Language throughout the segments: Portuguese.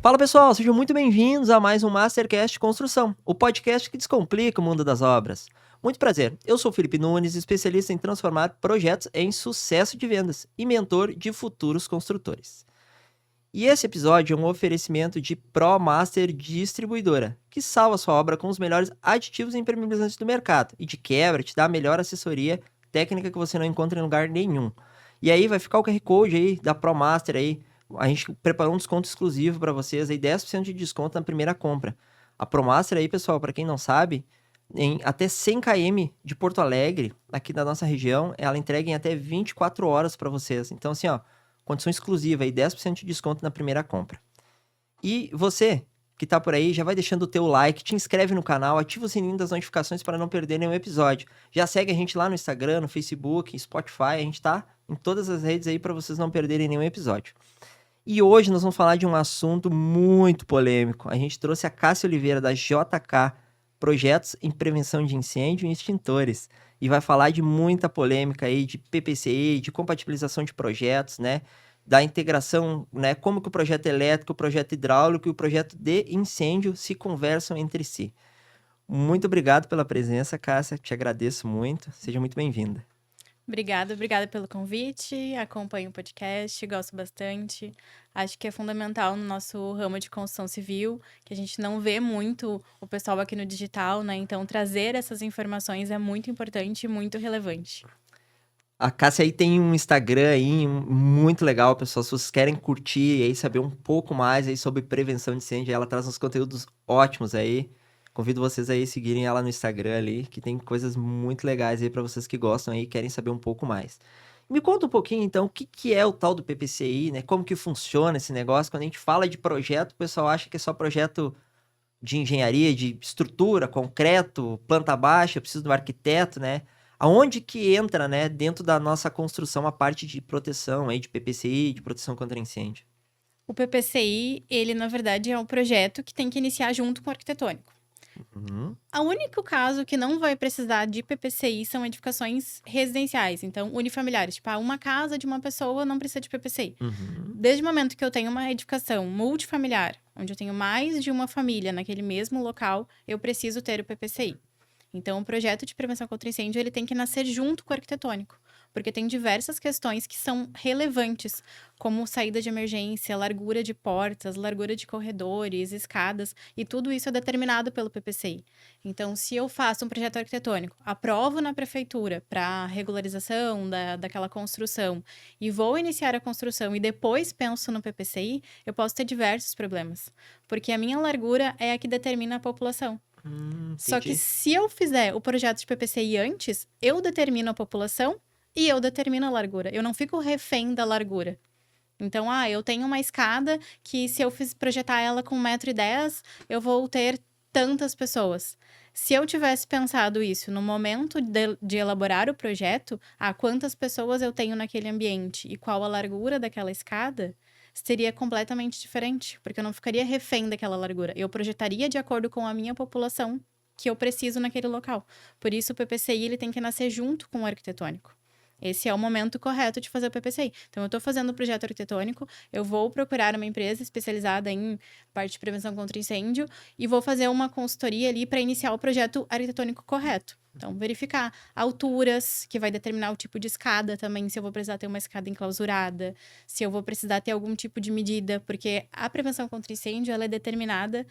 Fala pessoal, sejam muito bem-vindos a mais um Mastercast Construção, o podcast que descomplica o mundo das obras. Muito prazer, eu sou o Felipe Nunes, especialista em transformar projetos em sucesso de vendas e mentor de futuros construtores. E esse episódio é um oferecimento de ProMaster Distribuidora, que salva sua obra com os melhores aditivos e impermeabilizantes do mercado e de quebra te dá a melhor assessoria técnica que você não encontra em lugar nenhum. E aí vai ficar o QR Code aí da ProMaster aí. A gente preparou um desconto exclusivo para vocês aí, 10% de desconto na primeira compra. A ProMaster aí, pessoal, para quem não sabe, em até 100 km de Porto Alegre, aqui da nossa região, ela entrega em até 24 horas para vocês. Então assim, ó, condição exclusiva aí, 10% de desconto na primeira compra. E você que tá por aí, já vai deixando o teu like, te inscreve no canal, ativa o sininho das notificações para não perder nenhum episódio. Já segue a gente lá no Instagram, no Facebook, Spotify, a gente tá em todas as redes aí para vocês não perderem nenhum episódio. E hoje nós vamos falar de um assunto muito polêmico. A gente trouxe a Cássia Oliveira da JK, Projetos em Prevenção de Incêndio e Extintores. E vai falar de muita polêmica aí de PPCI, de compatibilização de projetos, né? Da integração, né? Como que o projeto elétrico, o projeto hidráulico e o projeto de incêndio se conversam entre si. Muito obrigado pela presença, Cássia. Te agradeço muito. Seja muito bem-vinda. Obrigada pelo convite. Acompanho o podcast, gosto bastante. Acho que é fundamental no nosso ramo de construção civil, que a gente não vê muito o pessoal aqui no digital, né? Então, trazer essas informações é muito importante e muito relevante. A Cássia aí tem um Instagram aí muito legal, pessoal. Se vocês querem curtir e aí saber um pouco mais aí sobre prevenção de incêndio, ela traz uns conteúdos ótimos aí. Convido vocês aí a seguirem ela no Instagram ali, que tem coisas muito legais aí para vocês que gostam aí e querem saber um pouco mais. Me conta um pouquinho então, o que que é o tal do PPCI, né? Como que funciona esse negócio? Quando a gente fala de projeto, o pessoal acha que é só projeto de engenharia, de estrutura, concreto, planta baixa, preciso do arquiteto, né? Aonde que entra, né, dentro da nossa construção a parte de proteção aí, de PPCI, de proteção contra incêndio? O PPCI, ele na verdade é um projeto que tem que iniciar junto com o arquitetônico. Uhum, O único caso que não vai precisar de PPCI são edificações residenciais, então unifamiliares, tipo, uma casa de uma pessoa não precisa de PPCI. uhum. Desde o momento que eu tenho uma edificação multifamiliar, onde eu tenho mais de uma família naquele mesmo local, eu preciso ter o PPCI. Então, o projeto de prevenção contra incêndio, ele tem que nascer junto com o arquitetônico, porque tem diversas questões que são relevantes, como saída de emergência, largura de portas, largura de corredores, escadas, e tudo isso é determinado pelo PPCI. Então, se eu faço um projeto arquitetônico, aprovo na prefeitura para regularização daquela construção e vou iniciar a construção e depois penso no PPCI, eu posso ter diversos problemas, porque a minha largura é a que determina a população. Só que Entendi. se eu fizer o projeto de PPCI antes, eu determino a população e eu determino a largura. Eu não fico refém da largura. Então, eu tenho uma escada que se eu projetar ela com 1,10 m, eu vou ter tantas pessoas. Se eu tivesse pensado isso no momento de elaborar o projeto, quantas pessoas eu tenho naquele ambiente e qual a largura daquela escada, seria completamente diferente, porque eu não ficaria refém daquela largura. Eu projetaria de acordo com a minha população que eu preciso naquele local. Por isso, o PPCI ele tem que nascer junto com o arquitetônico. Esse é o momento correto de fazer o PPCI. Então, eu estou fazendo o projeto arquitetônico, eu vou procurar uma empresa especializada em parte de prevenção contra incêndio e vou fazer uma consultoria ali para iniciar o projeto arquitetônico correto. Então, verificar alturas, que vai determinar o tipo de escada também, se eu vou precisar ter uma escada enclausurada, se eu vou precisar ter algum tipo de medida, porque a prevenção contra incêndio ela é determinada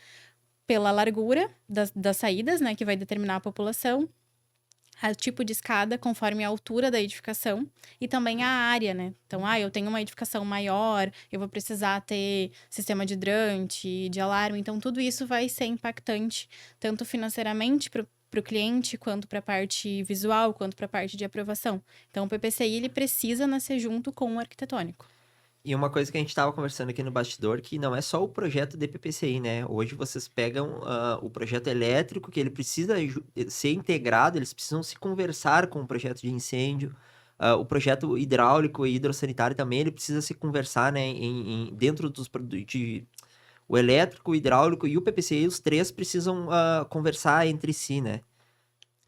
pela largura das saídas, né, que vai determinar a população, o tipo de escada conforme a altura da edificação e também a área, né? Então, eu tenho uma edificação maior, eu vou precisar ter sistema de hidrante, de alarme, então tudo isso vai ser impactante, tanto financeiramente para o cliente, quanto para a parte visual, quanto para a parte de aprovação. Então, o PPCI, ele precisa nascer junto com o arquitetônico. E uma coisa que a gente estava conversando aqui no bastidor, que não é só o projeto de PPCI, né? Hoje vocês pegam o projeto elétrico, que ele precisa ser integrado, eles precisam se conversar com o projeto de incêndio. O projeto hidráulico e hidrossanitário também, ele precisa se conversar, né? Dentro dos o elétrico, o hidráulico e o PPCI, os três precisam conversar entre si, né?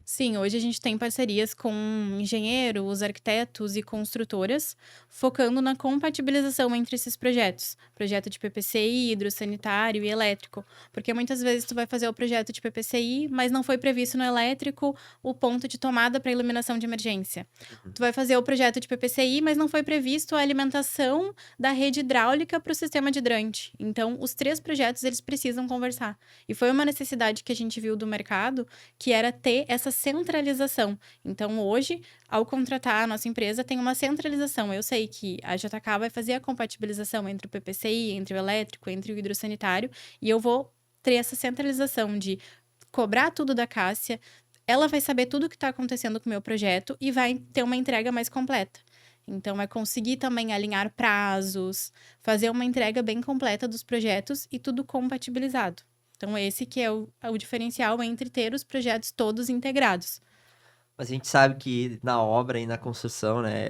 Sim, hoje a gente tem parcerias com engenheiros, arquitetos e construtoras, focando na compatibilização entre esses projetos. Projeto de PPCI, hidrossanitário e elétrico. Porque muitas vezes tu vai fazer o projeto de PPCI, mas não foi previsto no elétrico o ponto de tomada para iluminação de emergência. Tu vai fazer o projeto de PPCI, mas não foi previsto a alimentação da rede hidráulica para o sistema de hidrante. Então, os três projetos, eles precisam conversar. E foi uma necessidade que a gente viu do mercado, que era ter essa centralização. Então, hoje, ao contratar a nossa empresa, tem uma centralização. Eu sei que a JK vai fazer a compatibilização entre o PPCI, entre o elétrico, entre o hidrossanitário, e eu vou ter essa centralização de cobrar tudo da Cássia, ela vai saber tudo o que está acontecendo com o meu projeto e vai ter uma entrega mais completa. Então, é conseguir também alinhar prazos, fazer uma entrega bem completa dos projetos e tudo compatibilizado. Então, esse que é o diferencial entre ter os projetos todos integrados. Mas a gente sabe que na obra e na construção, né,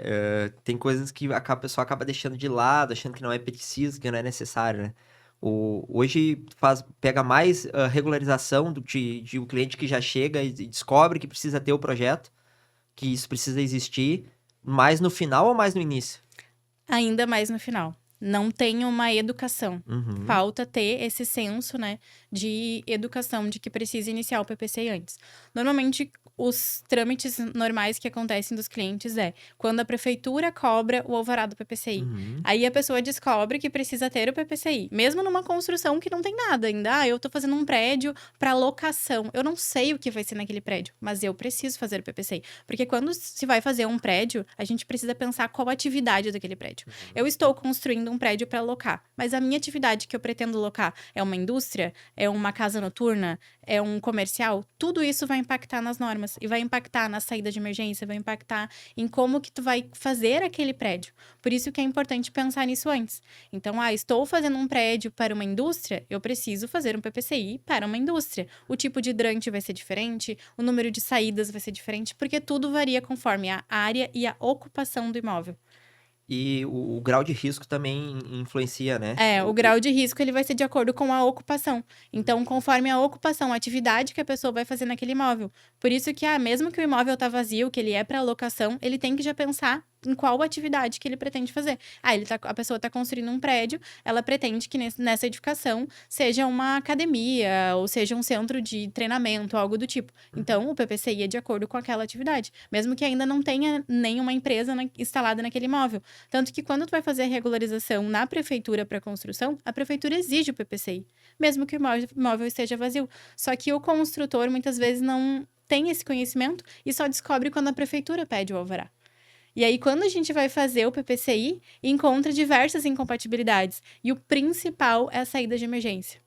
tem coisas que a pessoa acaba deixando de lado, achando que não é preciso, que não é necessário, né? Hoje pega mais regularização de um cliente que já chega e descobre que precisa ter o projeto, que isso precisa existir, mais no final ou mais no início? Ainda mais no final. Não tem uma educação. Uhum. Falta ter esse senso, né, de educação, de que precisa iniciar o PPCI antes. Normalmente, os trâmites normais que acontecem dos clientes é quando a prefeitura cobra o alvará do PPCI. Uhum. Aí a pessoa descobre que precisa ter o PPCI, mesmo numa construção que não tem nada ainda. Eu tô fazendo um prédio para locação. Eu não sei o que vai ser naquele prédio, mas eu preciso fazer o PPCI. Porque quando se vai fazer um prédio, a gente precisa pensar qual a atividade daquele prédio. Eu estou construindo um prédio para locar, mas a minha atividade que eu pretendo locar é uma indústria, é uma casa noturna, é um comercial, tudo isso vai impactar nas normas e vai impactar na saída de emergência, vai impactar em como que tu vai fazer aquele prédio. Por isso que é importante pensar nisso antes. Então, estou fazendo um prédio para uma indústria, eu preciso fazer um PPCI para uma indústria. O tipo de hidrante vai ser diferente, o número de saídas vai ser diferente, porque tudo varia conforme a área e a ocupação do imóvel. E o grau de risco também influencia, né? O grau de risco ele vai ser de acordo com a ocupação. Então, conforme a ocupação, a atividade que a pessoa vai fazer naquele imóvel. Por isso que, mesmo que o imóvel tá vazio, que ele é para locação, ele tem que já pensar em qual atividade que ele pretende fazer. A pessoa está construindo um prédio, ela pretende que nessa edificação seja uma academia, ou seja um centro de treinamento, algo do tipo. Então, o PPCI é de acordo com aquela atividade, mesmo que ainda não tenha nenhuma empresa instalada naquele imóvel. Tanto que quando tu vai fazer a regularização na prefeitura para construção, a prefeitura exige o PPCI, mesmo que o imóvel esteja vazio. Só que o construtor, muitas vezes, não tem esse conhecimento e só descobre quando a prefeitura pede o alvará. E aí, quando a gente vai fazer o PPCI, encontra diversas incompatibilidades. E o principal é a saída de emergência.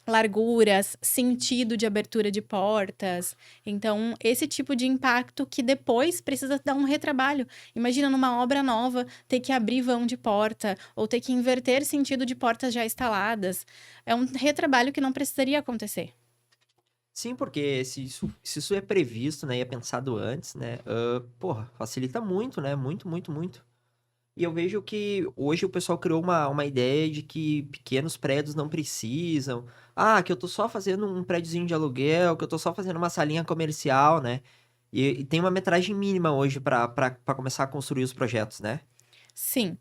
Larguras, sentido de abertura de portas. Então, esse tipo de impacto que depois precisa dar um retrabalho. Imagina numa obra nova ter que abrir vão de porta ou ter que inverter sentido de portas já instaladas. É um retrabalho que não precisaria acontecer. Sim, porque se isso é previsto, né, e é pensado antes, né, porra, facilita muito, né, muito, muito, muito. E eu vejo que hoje o pessoal criou uma ideia de que pequenos prédios não precisam. Que eu tô só fazendo um prédiozinho de aluguel, que eu tô só fazendo uma salinha comercial, né? E tem uma metragem mínima hoje para começar a construir os projetos, né? Sim.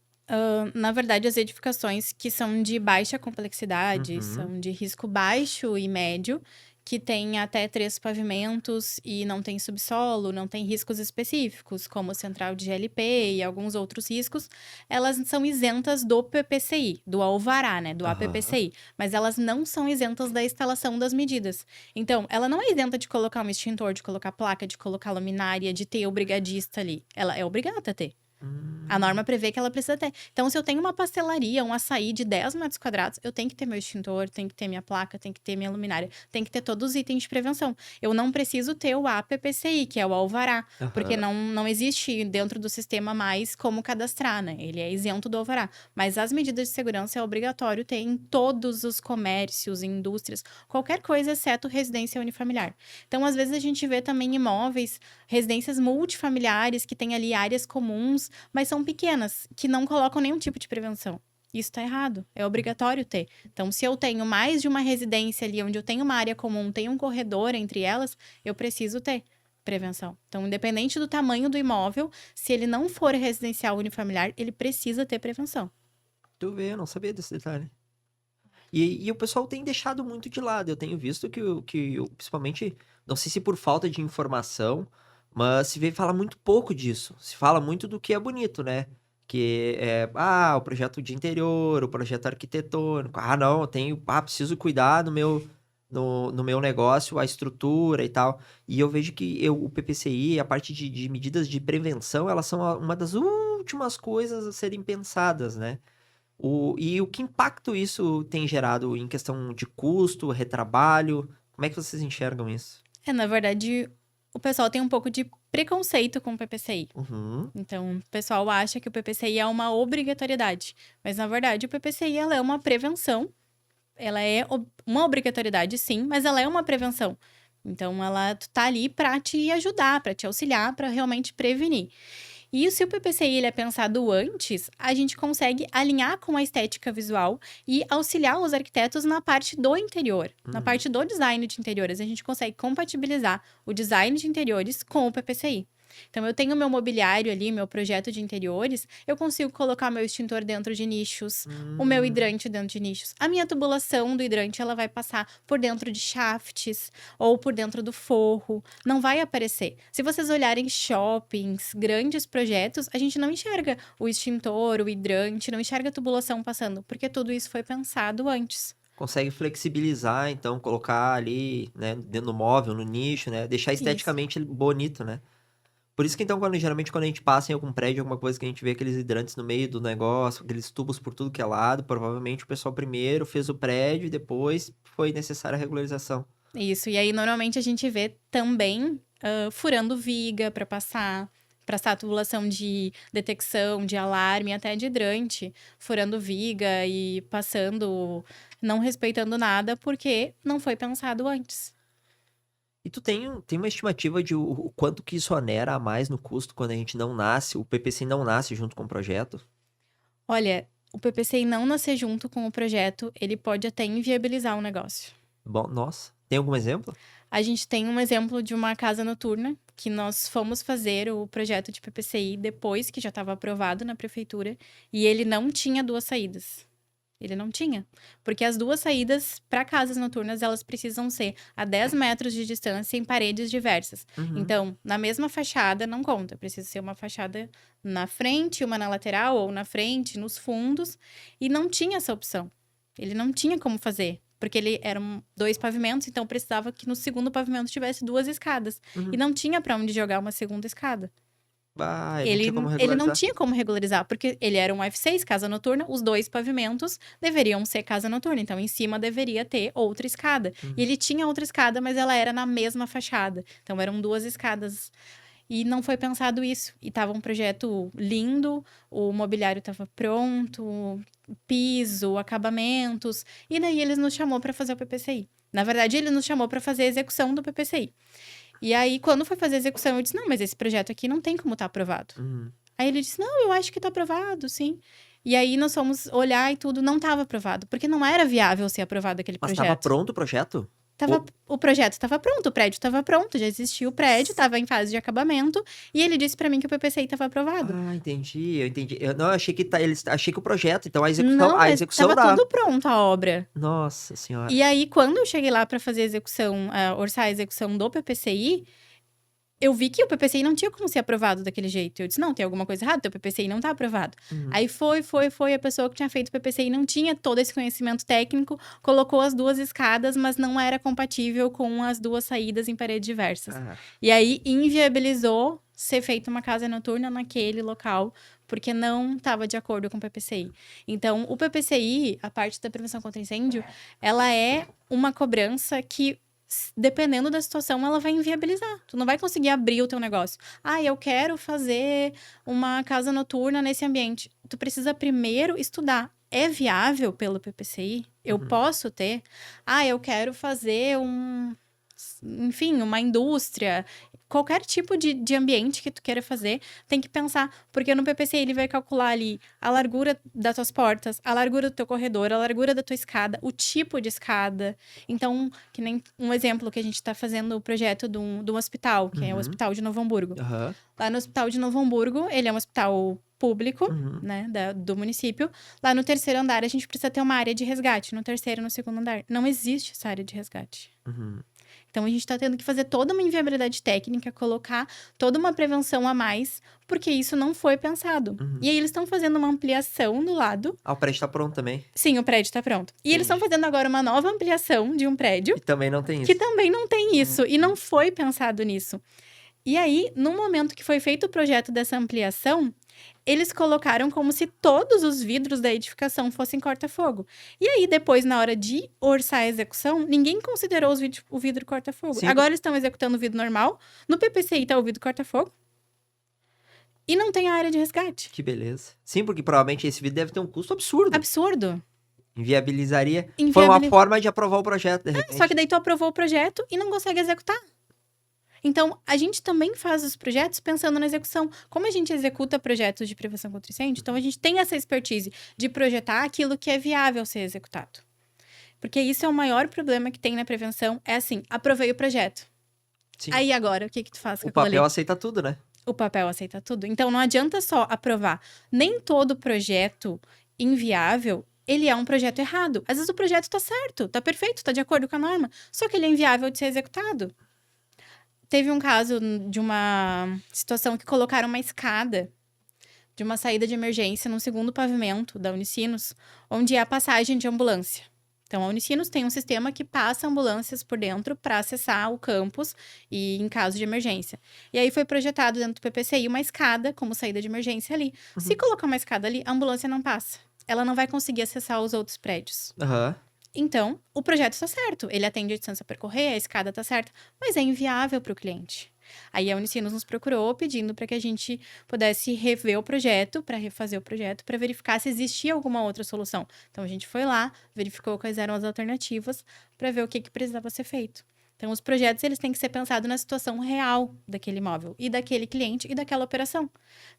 Na verdade, as edificações que são de baixa complexidade, Uhum. são de risco baixo e médio, que tem até 3 pavimentos e não tem subsolo, não tem riscos específicos, como central de GLP e alguns outros riscos, elas são isentas do PPCI, do alvará, né, do Aham. APPCI, mas elas não são isentas da instalação das medidas. Então, ela não é isenta de colocar um extintor, de colocar placa, de colocar luminária, de ter o brigadista ali. Ela é obrigada a ter. A norma prevê que ela precisa ter. Então, se eu tenho uma pastelaria, um açaí de 10 metros quadrados, eu tenho que ter meu extintor, tenho que ter minha placa, tenho que ter minha luminária, tenho que ter todos os itens de prevenção. Eu não preciso ter o APPCI, que é o alvará, porque Aham. não existe dentro do sistema mais como cadastrar, né? Ele é isento do alvará. Mas as medidas de segurança é obrigatório ter em todos os comércios, indústrias, qualquer coisa exceto residência unifamiliar. Então, às vezes, a gente vê também imóveis, residências multifamiliares que têm ali áreas comuns, mas são pequenas, que não colocam nenhum tipo de prevenção. Isso tá errado, é obrigatório ter. Então, se eu tenho mais de uma residência ali, onde eu tenho uma área comum, tenho um corredor entre elas, eu preciso ter. prevenção. Então, independente do tamanho do imóvel, se ele não for residencial unifamiliar, ele precisa ter prevenção. Tu vê, eu não sabia desse detalhe. E o pessoal tem deixado muito de lado. Eu tenho visto principalmente, não sei se por falta de informação, mas se vê falar muito pouco disso. Se fala muito do que é bonito, né? Que é, o projeto de interior, o projeto arquitetônico. Ah, não, preciso cuidar no meu negócio, a estrutura e tal. E eu vejo que o PPCI, a parte de medidas de prevenção, elas são uma das últimas coisas a serem pensadas, né? E o que impacto isso tem gerado em questão de custo, retrabalho? Como é que vocês enxergam isso? Na verdade, o pessoal tem um pouco de preconceito com o PPCI. Uhum. Então, o pessoal acha que o PPCI é uma obrigatoriedade. Mas, na verdade, o PPCI ela é uma prevenção. Ela é uma obrigatoriedade, sim, mas ela é uma prevenção. Então, ela tá ali para te ajudar, para te auxiliar, para realmente prevenir. E se o PPCI ele é pensado antes, a gente consegue alinhar com a estética visual e auxiliar os arquitetos na parte do interior, na parte do design de interiores. A gente consegue compatibilizar o design de interiores com o PPCI. Então, eu tenho meu mobiliário ali, meu projeto de interiores, eu consigo colocar meu extintor dentro de nichos, o meu hidrante dentro de nichos. A minha tubulação do hidrante, ela vai passar por dentro de shafts ou por dentro do forro. Não vai aparecer. Se vocês olharem shoppings, grandes projetos, a gente não enxerga o extintor, o hidrante, não enxerga a tubulação passando, porque tudo isso foi pensado antes. Consegue flexibilizar, então, colocar ali, né, dentro do móvel, no nicho, né? Deixar Isso. esteticamente bonito, né? Por isso que, então, geralmente, quando a gente passa em algum prédio, alguma coisa que a gente vê aqueles hidrantes no meio do negócio, aqueles tubos por tudo que é lado, provavelmente o pessoal primeiro fez o prédio e depois foi necessária a regularização. Isso, e aí normalmente a gente vê também furando viga para passar a tubulação de detecção, de alarme, até de hidrante, furando viga e passando, não respeitando nada, porque não foi pensado antes. E tu tem uma estimativa de o quanto que isso onera a mais no custo quando a gente não nasce, o PPC não nasce junto com o projeto? Olha, o PPCI não nascer junto com o projeto, ele pode até inviabilizar o negócio. Bom, nossa. Tem algum exemplo? A gente tem um exemplo de uma casa noturna que nós fomos fazer o projeto de PPCI depois que já estava aprovado na prefeitura e ele não tinha duas saídas. Ele não tinha. Porque as duas saídas para casas noturnas, elas precisam ser a 10 metros de distância em paredes diversas. Uhum. Então, na mesma fachada, não conta. Precisa ser uma fachada na frente, uma na lateral, ou na frente, nos fundos. E não tinha essa opção. Ele não tinha como fazer. Porque ele eram 2 pavimentos, então precisava que no segundo pavimento tivesse 2 escadas. Uhum. E não tinha para onde jogar uma segunda escada. Ele não tinha como Ele não regularizar. tinha como regularizar, porque ele era um F6, casa noturna, os 2 pavimentos deveriam ser casa noturna, então em cima deveria ter outra escada. E ele tinha outra escada, mas ela era na mesma fachada, então eram 2 escadas. E não foi pensado isso. E tava um projeto lindo, o mobiliário estava pronto, piso, acabamentos, e daí eles nos chamou para fazer o PPCI. Na verdade, ele nos chamou para fazer a execução do PPCI. E aí, quando foi fazer a execução, eu disse, não, mas esse projeto aqui não tem como estar aprovado. Aí ele disse, não, eu acho que tá aprovado, sim. E aí, nós fomos olhar e tudo, não estava aprovado. Porque não era viável ser aprovado aquele Mas projeto. estava pronto o projeto? O projeto estava pronto, o prédio estava pronto, já existia o prédio, estava em fase de acabamento. E ele disse para mim que o PPCI estava aprovado. Ah, entendi, eu entendi. Eu achei que achei que o projeto, então a Não, execução estava da... tudo pronto a obra. Nossa senhora. E aí, quando eu cheguei lá para fazer a execução, orçar a execução do PPCI, eu vi que o PPCI não tinha como ser aprovado daquele jeito. Eu disse, não, tem alguma coisa errada, teu PPCI não tá aprovado. Aí foi, a pessoa que tinha feito o PPCI não tinha todo esse conhecimento técnico, colocou as 2 escadas, mas não era compatível com as 2 saídas em paredes diversas. E aí, inviabilizou ser feita uma casa noturna naquele local, porque não estava de acordo com o PPCI. Então, o PPCI, a parte da prevenção contra incêndio, ela é uma cobrança que, dependendo da situação, ela vai inviabilizar. Tu não vai conseguir abrir o teu negócio. Ah, eu quero fazer uma casa noturna nesse ambiente. Tu precisa primeiro estudar. É viável pelo PPCI? Eu posso ter? Ah, eu quero fazer enfim, uma indústria, qualquer tipo de ambiente que tu queira fazer, tem que pensar, porque no PPC ele vai calcular ali a largura das tuas portas, a largura do teu corredor, a largura da tua escada, o tipo de escada. Então, que nem um exemplo que a gente tá fazendo o projeto de um hospital, que é o Hospital de Novo Hamburgo. Aham. Lá no Hospital de Novo Hamburgo, ele é um hospital público, Uhum. né, do município. Lá no terceiro andar, a gente precisa ter uma área de resgate. No terceiro e no segundo andar. Não existe essa área de resgate. Uhum. Então, a gente tá tendo que fazer toda uma inviabilidade técnica, colocar toda uma prevenção a mais, porque isso não foi pensado. Uhum. E aí, eles estão fazendo uma ampliação do lado. Ah, o prédio tá pronto também. Sim, o prédio tá pronto. E eles estão Entendi. fazendo agora uma nova ampliação de um prédio, E também não tem que isso. também não tem isso. E não foi pensado nisso. E aí, no momento que foi feito o projeto dessa ampliação, eles colocaram como se todos os vidros da edificação fossem corta-fogo. E aí, depois, na hora de orçar a execução, ninguém considerou o vidro corta-fogo. Sim. Agora eles estão executando o vidro normal. No PPCI tá o vidro corta-fogo. E não tem a área de resgate. Que beleza. Sim, porque provavelmente esse vídeo deve ter um custo absurdo. Absurdo. Inviabilizaria. Foi uma forma de aprovar o projeto, de repente. Só que daí tu aprovou o projeto e não consegue executar. Então, a gente também faz os projetos pensando na execução. Como a gente executa projetos de prevenção contra incêndio, então a gente tem essa expertise de projetar aquilo que é viável ser executado. Porque isso é o maior problema que tem na prevenção, é assim, aprovei o projeto. Sim. Aí agora, o que tu faz com O aquilo papel ali? aceita tudo, né? O papel aceita tudo. Então, não adianta só aprovar. Nem todo projeto inviável, ele é um projeto errado. Às vezes o projeto tá certo, tá perfeito, tá de acordo com a norma, só que ele é inviável de ser executado. Teve um caso de uma situação que colocaram uma escada de uma saída de emergência no segundo pavimento da Unicinos, onde é a passagem de ambulância. Então, a Unicinos tem um sistema que passa ambulâncias por dentro para acessar o campus e em caso de emergência. E aí foi projetado dentro do PPCI uma escada como saída de emergência ali. Se colocar uma escada ali, a ambulância não passa. Ela não vai conseguir acessar os outros prédios. Aham. Então, o projeto está certo. Ele atende a distância a percorrer, a escada está certa, mas é inviável para o cliente. Aí a Unicinos nos procurou pedindo para que a gente pudesse rever o projeto, para refazer o projeto, para verificar se existia alguma outra solução. Então a gente foi lá, verificou quais eram as alternativas para ver o que precisava ser feito. Então os projetos eles têm que ser pensados na situação real daquele imóvel e daquele cliente e daquela operação.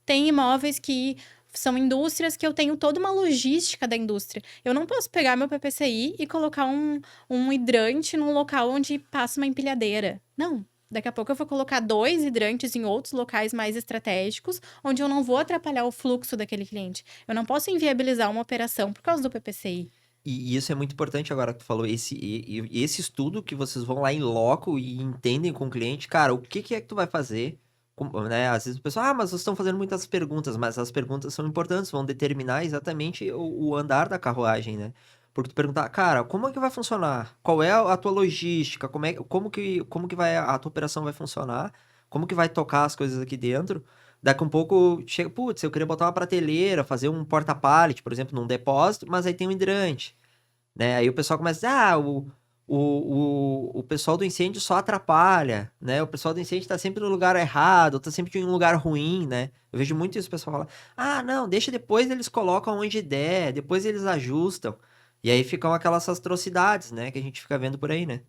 Tem imóveis que são indústrias que eu tenho toda uma logística da indústria. Eu não posso pegar meu PPCI e colocar um hidrante num local onde passa uma empilhadeira. Não. Daqui a pouco eu vou colocar 2 hidrantes em outros locais mais estratégicos, onde eu não vou atrapalhar o fluxo daquele cliente. Eu não posso inviabilizar uma operação por causa do PPCI. E isso é muito importante agora que tu falou, esse estudo que vocês vão lá em loco e entendem com o cliente, cara, o que é que tu vai fazer? Né? Às vezes o pessoal, mas vocês estão fazendo muitas perguntas, mas as perguntas são importantes, vão determinar exatamente o andar da carruagem, né? Porque tu perguntar, cara, como é que vai funcionar? Qual é a tua logística? Como que vai a tua operação vai funcionar? Como que vai tocar as coisas aqui dentro? Daqui um pouco chega, putz, eu queria botar uma prateleira, fazer um porta-pallet, por exemplo, num depósito, mas aí tem um hidrante, né? Aí o pessoal começa a dizer, o pessoal do incêndio só atrapalha, né? O pessoal do incêndio tá sempre no lugar errado, tá sempre em um lugar ruim, né? Eu vejo muito isso, o pessoal fala, não, deixa depois eles colocam onde der, depois eles ajustam. E aí ficam aquelas atrocidades, né? Que a gente fica vendo por aí, né?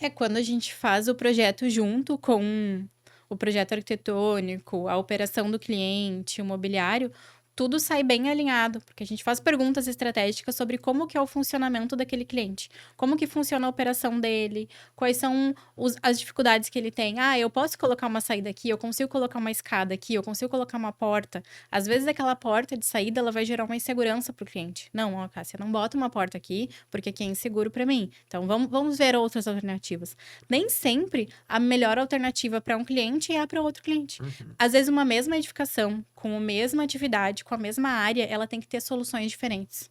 É quando a gente faz o projeto junto com o projeto arquitetônico, a operação do cliente, o mobiliário, tudo sai bem alinhado, porque a gente faz perguntas estratégicas sobre como que é o funcionamento daquele cliente, como que funciona a operação dele, quais são as dificuldades que ele tem. Eu posso colocar uma saída aqui, eu consigo colocar uma escada aqui, eu consigo colocar uma porta. Às vezes aquela porta de saída, ela vai gerar uma insegurança para o cliente. Não, Cássia, não bota uma porta aqui, porque aqui é inseguro para mim. Então, vamos ver outras alternativas. Nem sempre a melhor alternativa para um cliente é para outro cliente. Às vezes uma mesma edificação, com a mesma atividade, com a mesma área, ela tem que ter soluções diferentes.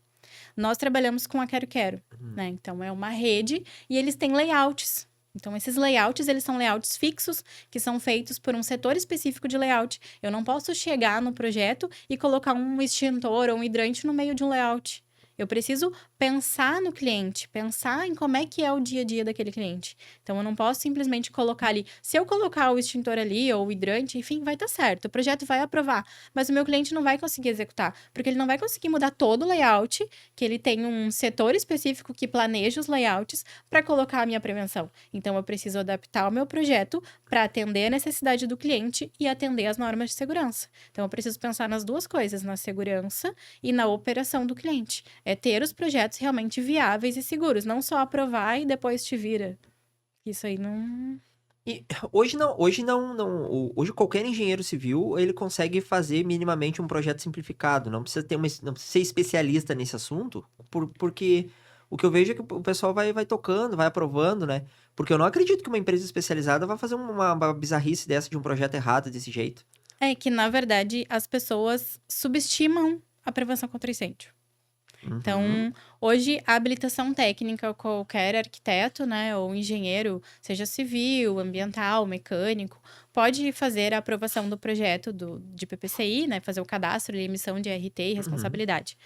Nós trabalhamos com a Quero Quero, né? Então, é uma rede e eles têm layouts. Então, esses layouts, eles são layouts fixos, que são feitos por um setor específico de layout. Eu não posso chegar no projeto e colocar um extintor ou um hidrante no meio de um layout. Eu preciso pensar no cliente, pensar em como é que é o dia a dia daquele cliente. Então, eu não posso simplesmente colocar ali. Se eu colocar o extintor ali ou o hidrante, enfim, vai estar certo. O projeto vai aprovar, mas o meu cliente não vai conseguir executar, porque ele não vai conseguir mudar todo o layout, que ele tem um setor específico que planeja os layouts para colocar a minha prevenção. Então, eu preciso adaptar o meu projeto para atender a necessidade do cliente e atender as normas de segurança. Então, eu preciso pensar nas duas coisas, na segurança e na operação do cliente. É ter os projetos realmente viáveis e seguros, não só aprovar e depois te vira. Isso aí não. E hoje qualquer engenheiro civil, ele consegue fazer minimamente um projeto simplificado, não precisa não precisa ser especialista nesse assunto, porque o que eu vejo é que o pessoal vai tocando, vai aprovando, né? Porque eu não acredito que uma empresa especializada vai fazer uma bizarrice dessa de um projeto errado desse jeito. É que, na verdade, as pessoas subestimam a prevenção contra incêndio. Uhum. Então, hoje, a habilitação técnica, qualquer arquiteto, né, ou engenheiro, seja civil, ambiental, mecânico, pode fazer a aprovação do projeto de PPCI, né, fazer o cadastro e emissão de RT e responsabilidade.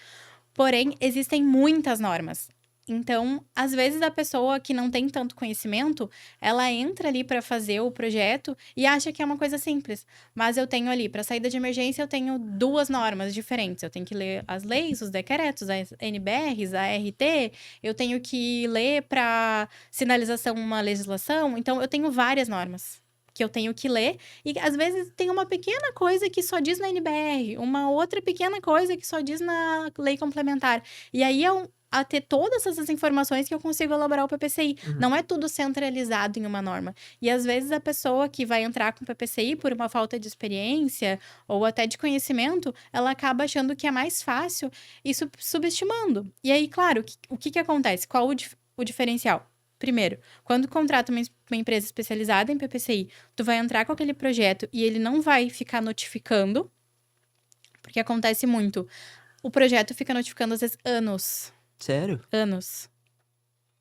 Porém, existem muitas normas. Então, às vezes a pessoa que não tem tanto conhecimento, ela entra ali para fazer o projeto e acha que é uma coisa simples. Mas eu tenho ali, para saída de emergência, eu tenho 2 normas diferentes. Eu tenho que ler as leis, os decretos, as NBRs, a RT. Eu tenho que ler para sinalização uma legislação. Então, eu tenho várias normas que eu tenho que ler, e às vezes tem uma pequena coisa que só diz na NBR, uma outra pequena coisa que só diz na lei complementar. E aí a ter todas essas informações que eu consigo elaborar o PPCI. Não é tudo centralizado em uma norma. E às vezes a pessoa que vai entrar com o PPCI por uma falta de experiência ou até de conhecimento, ela acaba achando que é mais fácil e subestimando. E aí, claro, o que acontece? Qual o diferencial? Primeiro, quando contrata uma empresa especializada em PPCI, tu vai entrar com aquele projeto e ele não vai ficar notificando, porque acontece muito. O projeto fica notificando, às vezes, anos. Sério? Anos.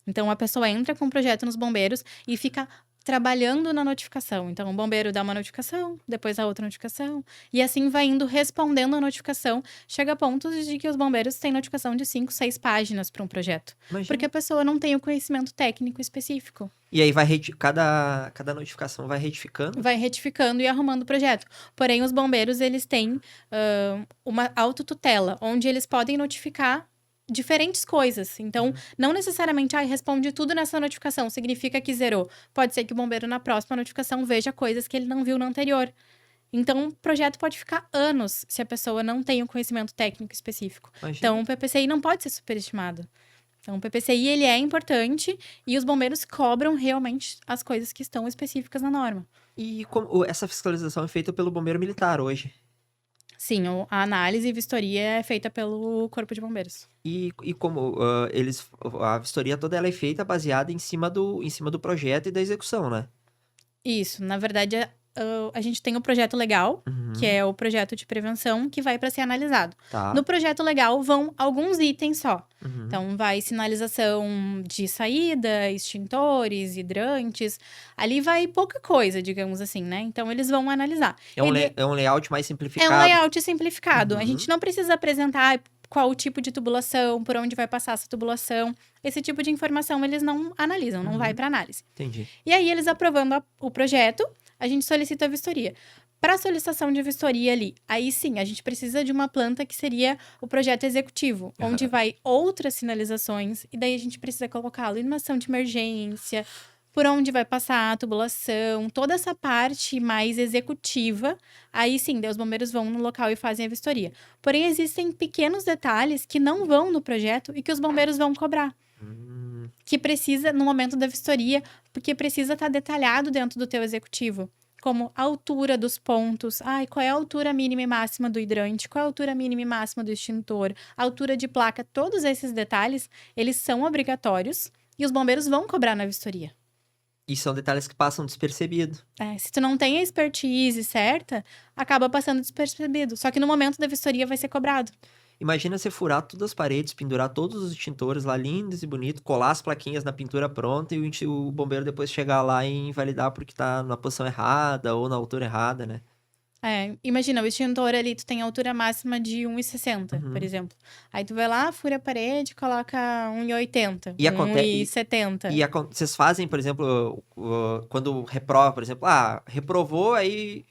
Então, a pessoa entra com o projeto nos bombeiros e fica trabalhando na notificação. Então, o bombeiro dá uma notificação, depois a outra notificação. E assim vai indo respondendo a notificação. Chega a pontos de que os bombeiros têm notificação de 5, 6 páginas para um projeto. Imagina. Porque a pessoa não tem o conhecimento técnico específico. E aí cada notificação vai retificando? Vai retificando e arrumando o projeto. Porém, os bombeiros, eles têm uma autotutela, onde eles podem notificar diferentes coisas. Então, não necessariamente, responde tudo nessa notificação, significa que zerou. Pode ser que o bombeiro, na próxima notificação, veja coisas que ele não viu na anterior. Então, o projeto pode ficar anos se a pessoa não tem o conhecimento técnico específico. Imagina. Então, o PPCI não pode ser superestimado. Então, o PPCI, ele é importante e os bombeiros cobram realmente as coisas que estão específicas na norma. E como essa fiscalização é feita pelo bombeiro militar hoje? Sim, a análise e vistoria é feita pelo Corpo de Bombeiros. E como a vistoria toda ela é feita baseada em cima do projeto e da execução, né? Isso, na verdade, a gente tem o projeto legal, que é o projeto de prevenção, que vai para ser analisado. Tá. No projeto legal vão alguns itens só. Uhum. Então, vai sinalização de saída, extintores, hidrantes. Ali vai pouca coisa, digamos assim, né? Então, eles vão analisar. É um layout mais simplificado. É um layout simplificado. Uhum. A gente não precisa apresentar qual o tipo de tubulação, por onde vai passar essa tubulação. Esse tipo de informação eles não analisam, não vai para análise. Entendi. E aí, eles aprovando o projeto, a gente solicita a vistoria. Para solicitação de vistoria ali, aí sim, a gente precisa de uma planta que seria o projeto executivo, onde vai outras sinalizações, e daí a gente precisa colocar a iluminação de emergência, por onde vai passar a tubulação, toda essa parte mais executiva. Aí sim, daí os bombeiros vão no local e fazem a vistoria. Porém, existem pequenos detalhes que não vão no projeto e que os bombeiros vão cobrar. Que precisa, no momento da vistoria, porque precisa estar detalhado dentro do teu executivo. Como a altura dos pontos, qual é a altura mínima e máxima do hidrante, qual é a altura mínima e máxima do extintor, a altura de placa, todos esses detalhes, eles são obrigatórios e os bombeiros vão cobrar na vistoria. E são detalhes que passam despercebido. Se tu não tem a expertise certa, acaba passando despercebido. Só que no momento da vistoria vai ser cobrado. Imagina você furar todas as paredes, pendurar todos os extintores lá lindos e bonitos, colar as plaquinhas na pintura pronta e o bombeiro depois chegar lá e invalidar porque tá na posição errada ou na altura errada, né? Imagina, o extintor ali, tu tem altura máxima de 1,60, por Uhum. exemplo. Aí tu vai lá, fura a parede, coloca 1,80, E aconte e 1,70. e acon vocês fazem, por exemplo, quando reprova, por exemplo, reprovou, aí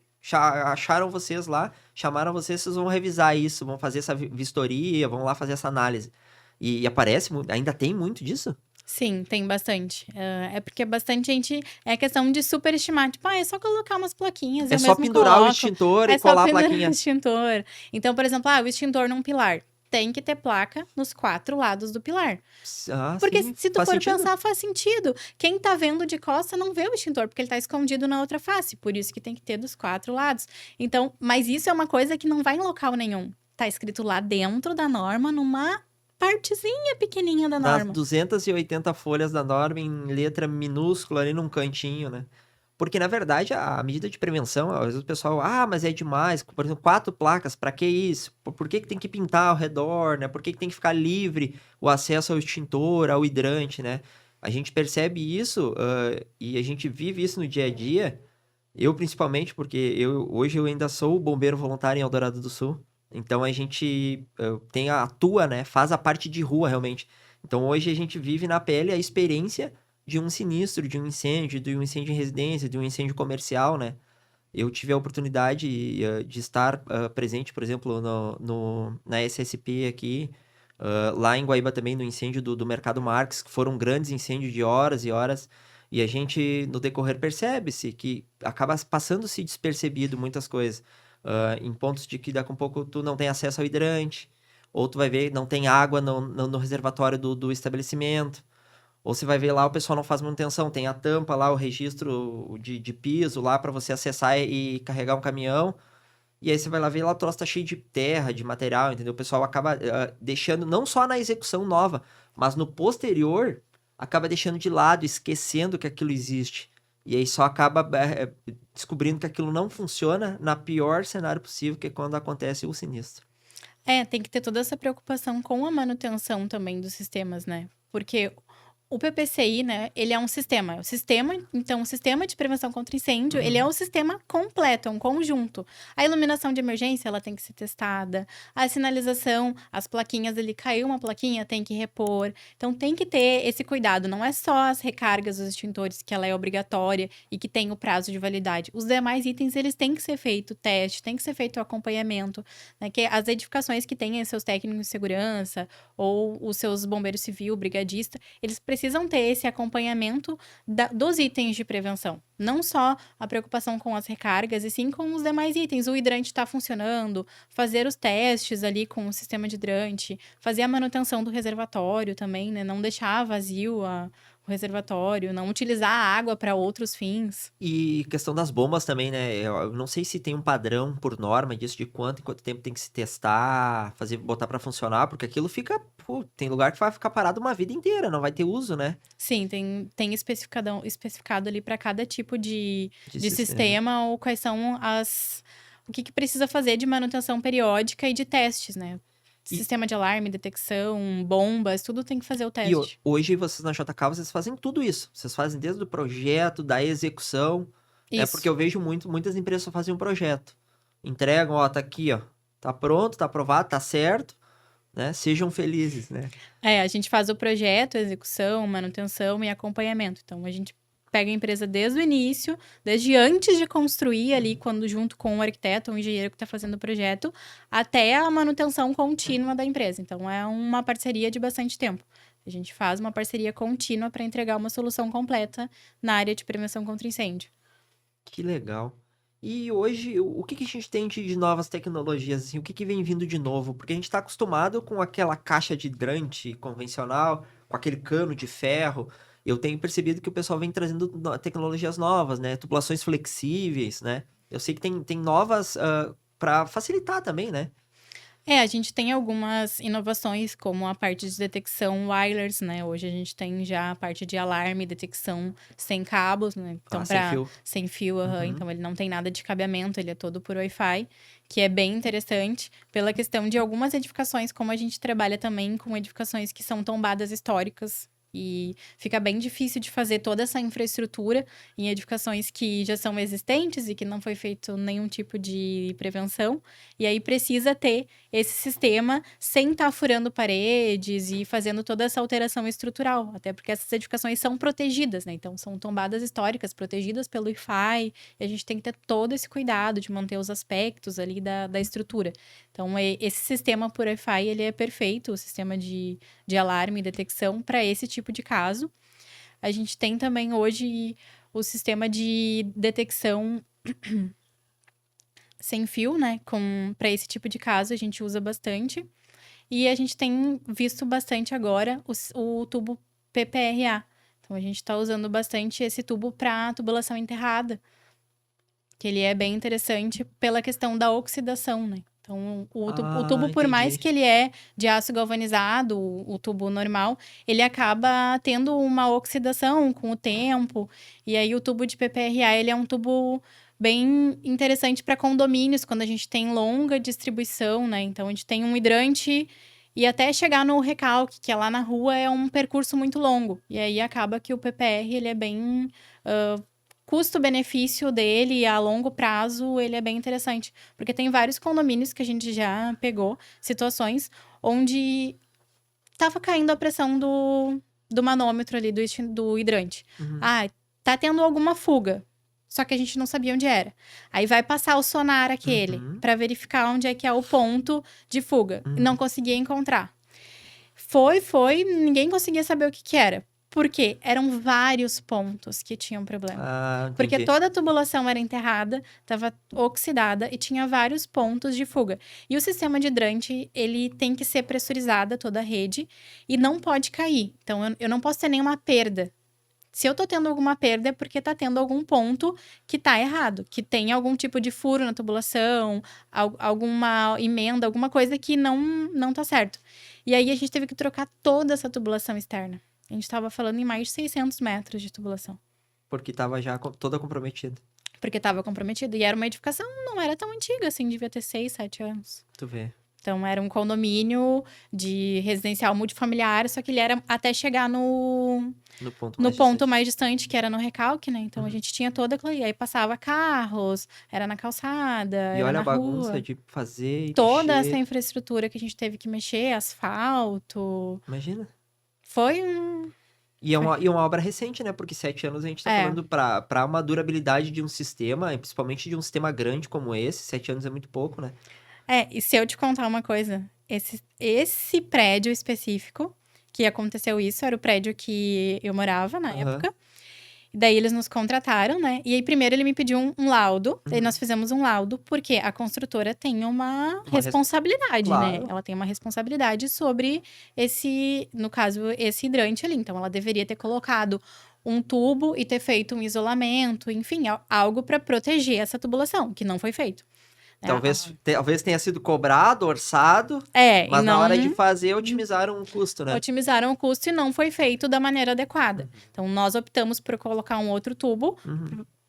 acharam vocês lá, chamaram vocês, vocês vão revisar isso, vão fazer essa vistoria, vão lá fazer essa análise. E aparece ainda tem muito disso? Sim, tem bastante. É porque bastante gente. É questão de superestimar. Tipo, é só colocar umas plaquinhas, É eu só mesmo pendurar o coloco. extintor e É só colar a pendurar o plaquinha. extintor. Então, por exemplo, o extintor num pilar. Tem que ter placa nos 4 lados do pilar. Porque Sim, se tu faz for sentido. pensar, faz sentido. Quem tá vendo de costa não vê o extintor, porque ele tá escondido na outra face. Por isso que tem que ter dos 4 lados. Então, mas isso é uma coisa que não vai em local nenhum. Tá escrito lá dentro da norma, numa partezinha pequenininha da Nas norma. 280 folhas da norma em letra minúscula ali num cantinho, né. Porque na verdade a medida de prevenção, às vezes o pessoal: "Ah, mas é demais", por exemplo, 4 placas, pra que isso? Por que que tem que pintar ao redor, né, por que que tem que ficar livre o acesso ao extintor, ao hidrante, né. A gente percebe isso, e a gente vive isso no dia a dia, eu principalmente, porque hoje eu ainda sou bombeiro voluntário em Eldorado do Sul, então a gente, atua, né, faz a parte de rua realmente. Então hoje a gente vive na pele a experiência de um sinistro, de um incêndio em residência, de um incêndio comercial, né. Eu tive a oportunidade, de estar, presente, por exemplo, na SSP aqui, lá em Guaíba também, no incêndio do Mercado Marques, que foram grandes incêndios de horas e horas, e a gente, no decorrer, percebe-se que acaba passando-se despercebido muitas coisas, em pontos de que daqui a um pouco tu não tem acesso ao hidrante, ou tu vai ver não tem água no reservatório do estabelecimento, ou você vai ver lá o pessoal não faz manutenção, tem a tampa lá, o registro de piso lá para você acessar e carregar um caminhão, e aí você vai lá ver lá o troço tá cheio de terra, de material, entendeu? O pessoal acaba, deixando não só na execução nova, mas no posterior, acaba deixando de lado, esquecendo que aquilo existe. E aí só acaba, descobrindo que aquilo não funciona na pior cenário possível, que é quando acontece o sinistro. Tem que ter toda essa preocupação com a manutenção também dos sistemas, né? Porque o PPCI, né, ele é um sistema. Então, o sistema de prevenção contra incêndio, ele é Uhum. o sistema completo, é um conjunto. A iluminação de emergência, ela tem que ser testada. A sinalização, as plaquinhas ali, caiu uma plaquinha, tem que repor. Então, tem que ter esse cuidado. Não é só as recargas dos extintores, que ela é obrigatória e que tem o prazo de validade. Os demais itens, eles têm que ser feito o teste, tem que ser feito o acompanhamento, né? Que as edificações que têm seus técnicos de segurança ou os seus bombeiros civil, brigadista, eles precisam ter esse acompanhamento dos itens de prevenção. Não só a preocupação com as recargas, e sim com os demais itens. O hidrante está funcionando, fazer os testes ali com o sistema de hidrante, fazer a manutenção do reservatório também, né? Não deixar vazio o reservatório, não utilizar a água para outros fins. E questão das bombas também, né, eu não sei se tem um padrão por norma disso, de quanto em quanto tempo tem que se testar, botar pra funcionar, porque aquilo fica, tem lugar que vai ficar parado uma vida inteira, não vai ter uso, né, Sim, tem especificado ali para cada tipo de de sistema. sistema ou quais são o que precisa fazer de manutenção periódica e de testes, né? E Sistema de alarme, detecção, bombas, tudo tem que fazer o e teste. hoje vocês na JK, vocês fazem tudo isso, vocês fazem desde o projeto, da execução, né, porque Isso. eu vejo muitas empresas só fazem um projeto, entregam: "Ó, tá aqui ó, tá pronto, tá aprovado, tá certo, né, sejam felizes", né. A gente faz o projeto, execução, manutenção e acompanhamento. Então, a gente pega a empresa desde o início, desde antes de construir ali, quando junto com o arquiteto ou o engenheiro que está fazendo o projeto, até a manutenção contínua da empresa. Então, é uma parceria de bastante tempo. A gente faz uma parceria contínua para entregar uma solução completa na área de prevenção contra incêndio. Que legal. E hoje, o que que a gente tem de novas tecnologias, assim, o que que vem vindo de novo? Porque a gente está acostumado com aquela caixa de hidrante convencional, com aquele cano de ferro. Eu tenho percebido que o pessoal vem trazendo tecnologias novas, né? Tubulações flexíveis, né? Eu sei que tem novas, para facilitar também, né? A gente tem algumas inovações, como a parte de detecção wireless, né? Hoje a gente tem já a parte de alarme, detecção sem cabos, né? Então, Sem fio. sem fio, aham. Uhum. Então ele não tem nada de cabeamento, ele é todo por Wi-Fi, que é bem interessante pela questão de algumas edificações, como a gente trabalha também com edificações que são tombadas históricas. E fica bem difícil de fazer toda essa infraestrutura em edificações que já são existentes e que não foi feito nenhum tipo de prevenção. E aí precisa ter esse sistema sem estar furando paredes e fazendo toda essa alteração estrutural. Até porque essas edificações são protegidas, né? Então, são tombadas históricas protegidas pelo IFAI. E a gente tem que ter todo esse cuidado de manter os aspectos ali da estrutura. Então, esse sistema por Wi-Fi, ele é perfeito, o sistema de alarme e detecção para esse tipo de caso. A gente tem também hoje o sistema de detecção sem fio, né? Para esse tipo de caso, a gente usa bastante. E a gente tem visto bastante agora o tubo PPRA. Então, a gente está usando bastante esse tubo para tubulação enterrada, que ele é bem interessante pela questão da oxidação, né? Então, o tubo, por mais que ele é de aço galvanizado, o tubo normal, ele acaba tendo uma oxidação com o tempo. E aí, o tubo de PPRA, ele é um tubo bem interessante para condomínios, quando a gente tem longa distribuição, né? Então, a gente tem um hidrante e até chegar no recalque, que é lá na rua, é um percurso muito longo. E aí, acaba que o PPR, ele é bem... custo-benefício dele a longo prazo, ele é bem interessante. Porque tem vários condomínios que a gente já pegou, situações onde tava caindo a pressão do manômetro ali, do hidrante. Tá tendo alguma fuga. Só que a gente não sabia onde era. Aí vai passar o sonar aquele, para verificar onde é que é o ponto de fuga. Não conseguia encontrar. Foi, ninguém conseguia saber o que era. Por quê? Eram vários pontos que tinham problema. Porque toda a tubulação era enterrada, estava oxidada e tinha vários pontos de fuga. E o sistema de hidrante, ele tem que ser pressurizada toda a rede e não pode cair. Então, eu não posso ter nenhuma perda. Se eu tô tendo alguma perda, é porque tá tendo algum ponto que tá errado. Que tem algum tipo de furo na tubulação, alguma emenda, alguma coisa que não tá certo. E aí, a gente teve que trocar toda essa tubulação externa. A gente estava falando em mais de 600 metros de tubulação. Porque estava já toda comprometida. Porque estava comprometida. E era uma edificação, não era tão antiga, assim, devia ter 6, 7 anos. Tu vê. Então, era um condomínio de residencial multifamiliar, só que ele era até chegar no ponto mais distante, que era no recalque, né? Então, a gente tinha toda aquela... E aí, passava carros, era na calçada, e era olha na a bagunça rua. de fazer e Toda mexer. essa infraestrutura que a gente teve que mexer, asfalto... Imagina. Foi um... E é uma obra recente, né? Porque 7 anos a gente tá falando pra uma durabilidade de um sistema, e principalmente de um sistema grande como esse, 7 anos é muito pouco, né? E se eu te contar uma coisa, esse prédio específico que aconteceu isso, era o prédio que eu morava na época. E daí eles nos contrataram, né? E aí primeiro ele me pediu um laudo, daí nós fizemos um laudo, porque a construtora tem uma responsabilidade, né? Ela tem uma responsabilidade sobre no caso, esse hidrante ali. Então, ela deveria ter colocado um tubo e ter feito um isolamento, enfim, algo para proteger essa tubulação, que não foi feito. Talvez tenha sido cobrado, orçado, mas na hora de fazer, otimizaram o custo, né? Otimizaram o custo e não foi feito da maneira adequada. Então, nós optamos por colocar um outro tubo,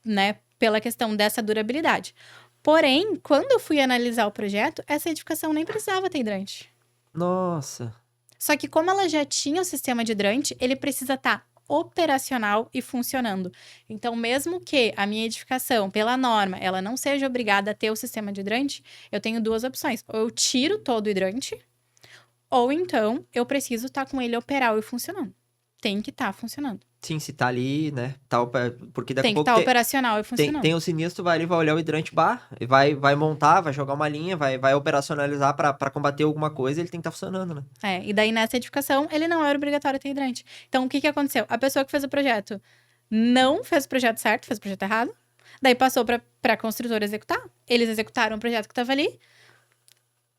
né, pela questão dessa durabilidade. Porém, quando eu fui analisar o projeto, essa edificação nem precisava ter hidrante. Nossa! Só que como ela já tinha o sistema de hidrante, ele precisa estar operacional e funcionando. Então, mesmo que a minha edificação, pela norma, ela não seja obrigada a ter o sistema de hidrante, eu tenho duas opções. Ou eu tiro todo o hidrante, ou então eu preciso estar com ele operal e funcionando. Tem que estar funcionando. Sim, se tá ali, né? Porque daqui tem a que pouco estar operacional e funcionando. Tem o sinistro, vai ali, vai olhar o hidrante, vai montar, vai jogar uma linha, vai operacionalizar pra combater alguma coisa, ele tem que estar funcionando, né? E daí nessa edificação, ele não era obrigatório ter hidrante. Então, o que aconteceu? A pessoa que fez o projeto não fez o projeto certo, fez o projeto errado. Daí passou pra construtora executar. Eles executaram o projeto que estava ali.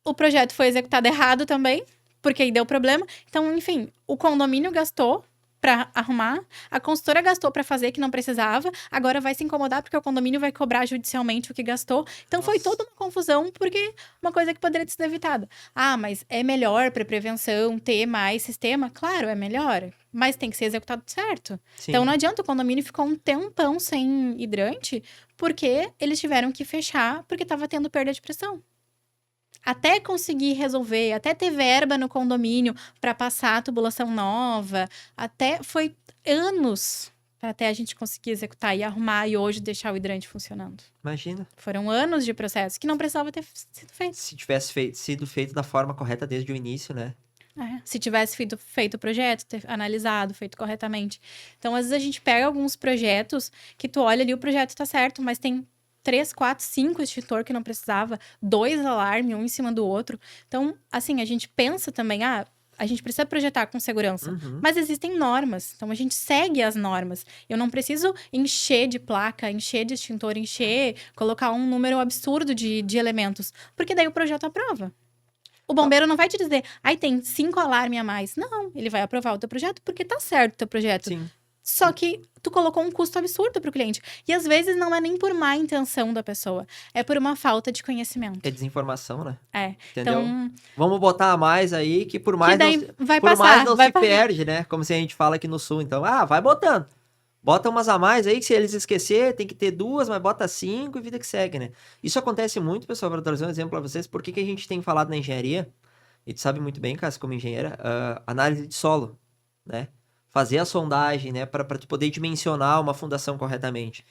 O projeto foi executado errado também, porque aí deu problema. Então, enfim, o condomínio gastou pra arrumar, a consultora gastou pra fazer que não precisava, agora vai se incomodar porque o condomínio vai cobrar judicialmente o que gastou. Então, foi toda uma confusão, porque uma coisa que poderia ter sido evitada. Mas é melhor pra prevenção ter mais sistema? Claro, é melhor, mas tem que ser executado certo. Sim. Então, não adianta o condomínio ficar um tempão sem hidrante, porque eles tiveram que fechar, porque estava tendo perda de pressão. até conseguir resolver, até ter verba no condomínio para passar a tubulação nova, até foi anos para até a gente conseguir executar e arrumar e hoje deixar o hidrante funcionando. Imagina. Foram anos de processo que não precisava ter sido feito. Se tivesse sido feito da forma correta desde o início, né? Se tivesse feito o projeto, ter analisado, feito corretamente. Então, às vezes a gente pega alguns projetos que tu olha ali, o projeto tá certo, mas tem 3, 4, 5 extintor que não precisava, 2 alarme, um em cima do outro. Então, assim, a gente pensa também, a gente precisa projetar com segurança. Uhum. Mas existem normas, então a gente segue as normas. Eu não preciso encher de placa, encher de extintor, colocar um número absurdo de elementos, porque daí o projeto aprova. O bombeiro não vai te dizer, tem 5 alarmes a mais. Não, ele vai aprovar o teu projeto porque tá certo o teu projeto. Sim. Só que tu colocou um custo absurdo pro cliente. E às vezes não é nem por má intenção da pessoa, é por uma falta de conhecimento. É desinformação, né? Entendeu? Então, vamos botar a mais aí, que por mais que daí não, vai por passar, mais não vai se passar. perde, né? Como se a gente fala aqui no sul. Então, vai botando. Bota umas a mais aí, que se eles esquecer, tem que ter 2, mas bota 5 e vida que segue, né? Isso acontece muito, pessoal, para trazer um exemplo para vocês. Por que a gente tem falado na engenharia, e tu sabe muito bem, Cássio, como engenheira, análise de solo, né? Fazer a sondagem, né? Para tu poder dimensionar uma fundação corretamente.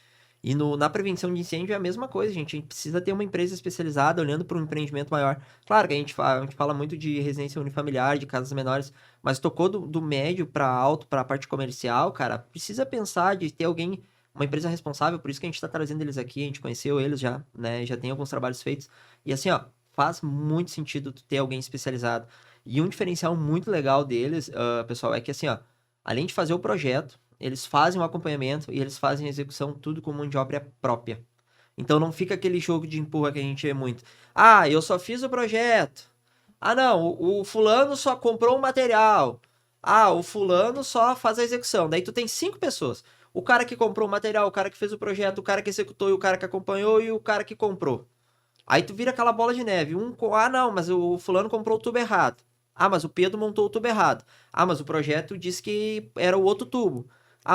E na prevenção de incêndio é a mesma coisa, gente. A gente precisa ter uma empresa especializada olhando para um empreendimento maior. Claro que a gente fala muito de residência unifamiliar, de casas menores, mas tocou do médio para alto, para a parte comercial, cara, precisa pensar de ter alguém, uma empresa responsável, por isso que a gente está trazendo eles aqui, a gente conheceu eles já, né? Já tem alguns trabalhos feitos. E assim, faz muito sentido tu ter alguém especializado. E um diferencial muito legal deles, pessoal, é que assim, além de fazer o projeto, eles fazem o acompanhamento e eles fazem a execução tudo com mão de obra própria. Então não fica aquele jogo de empurra que a gente vê muito. Eu só fiz o projeto. Não, o fulano só comprou o material. O fulano só faz a execução. Daí tu tem 5 pessoas. O cara que comprou o material, o cara que fez o projeto, o cara que executou, e o cara que acompanhou e o cara que comprou. Aí tu vira aquela bola de neve. Não, mas o fulano comprou o tubo errado. Mas o Pedro montou o tubo errado. Mas o projeto disse que era o outro tubo.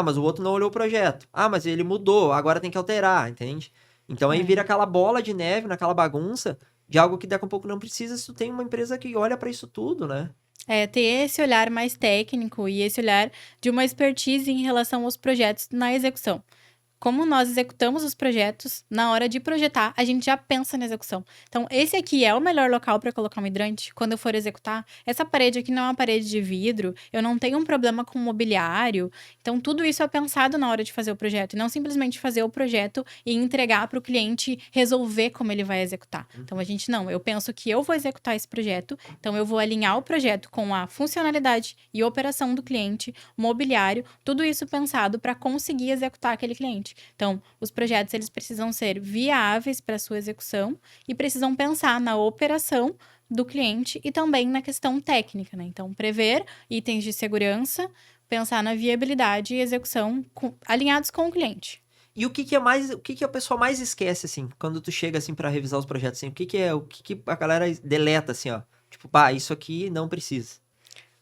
Mas o outro não olhou o projeto. Mas ele mudou, agora tem que alterar, entende? Então aí vira aquela bola de neve, naquela bagunça, de algo que daqui a pouco não precisa se tu tem uma empresa que olha para isso tudo, né? Ter esse olhar mais técnico e esse olhar de uma expertise em relação aos projetos na execução. Como nós executamos os projetos, na hora de projetar, a gente já pensa na execução. Então, esse aqui é o melhor local para colocar um hidrante quando eu for executar. Essa parede aqui não é uma parede de vidro, eu não tenho um problema com mobiliário. Então, tudo isso é pensado na hora de fazer o projeto, e não simplesmente fazer o projeto e entregar para o cliente resolver como ele vai executar. Então, eu penso que eu vou executar esse projeto, então eu vou alinhar o projeto com a funcionalidade e operação do cliente, mobiliário, tudo isso pensado para conseguir executar aquele cliente. Então, os projetos eles precisam ser viáveis para sua execução e precisam pensar na operação do cliente e também na questão técnica, né? Então, prever itens de segurança, pensar na viabilidade e execução alinhados com o cliente. E o que a pessoa mais esquece, assim, quando tu chega, assim, para revisar os projetos, assim, o que a galera deleta, assim, tipo, isso aqui não precisa.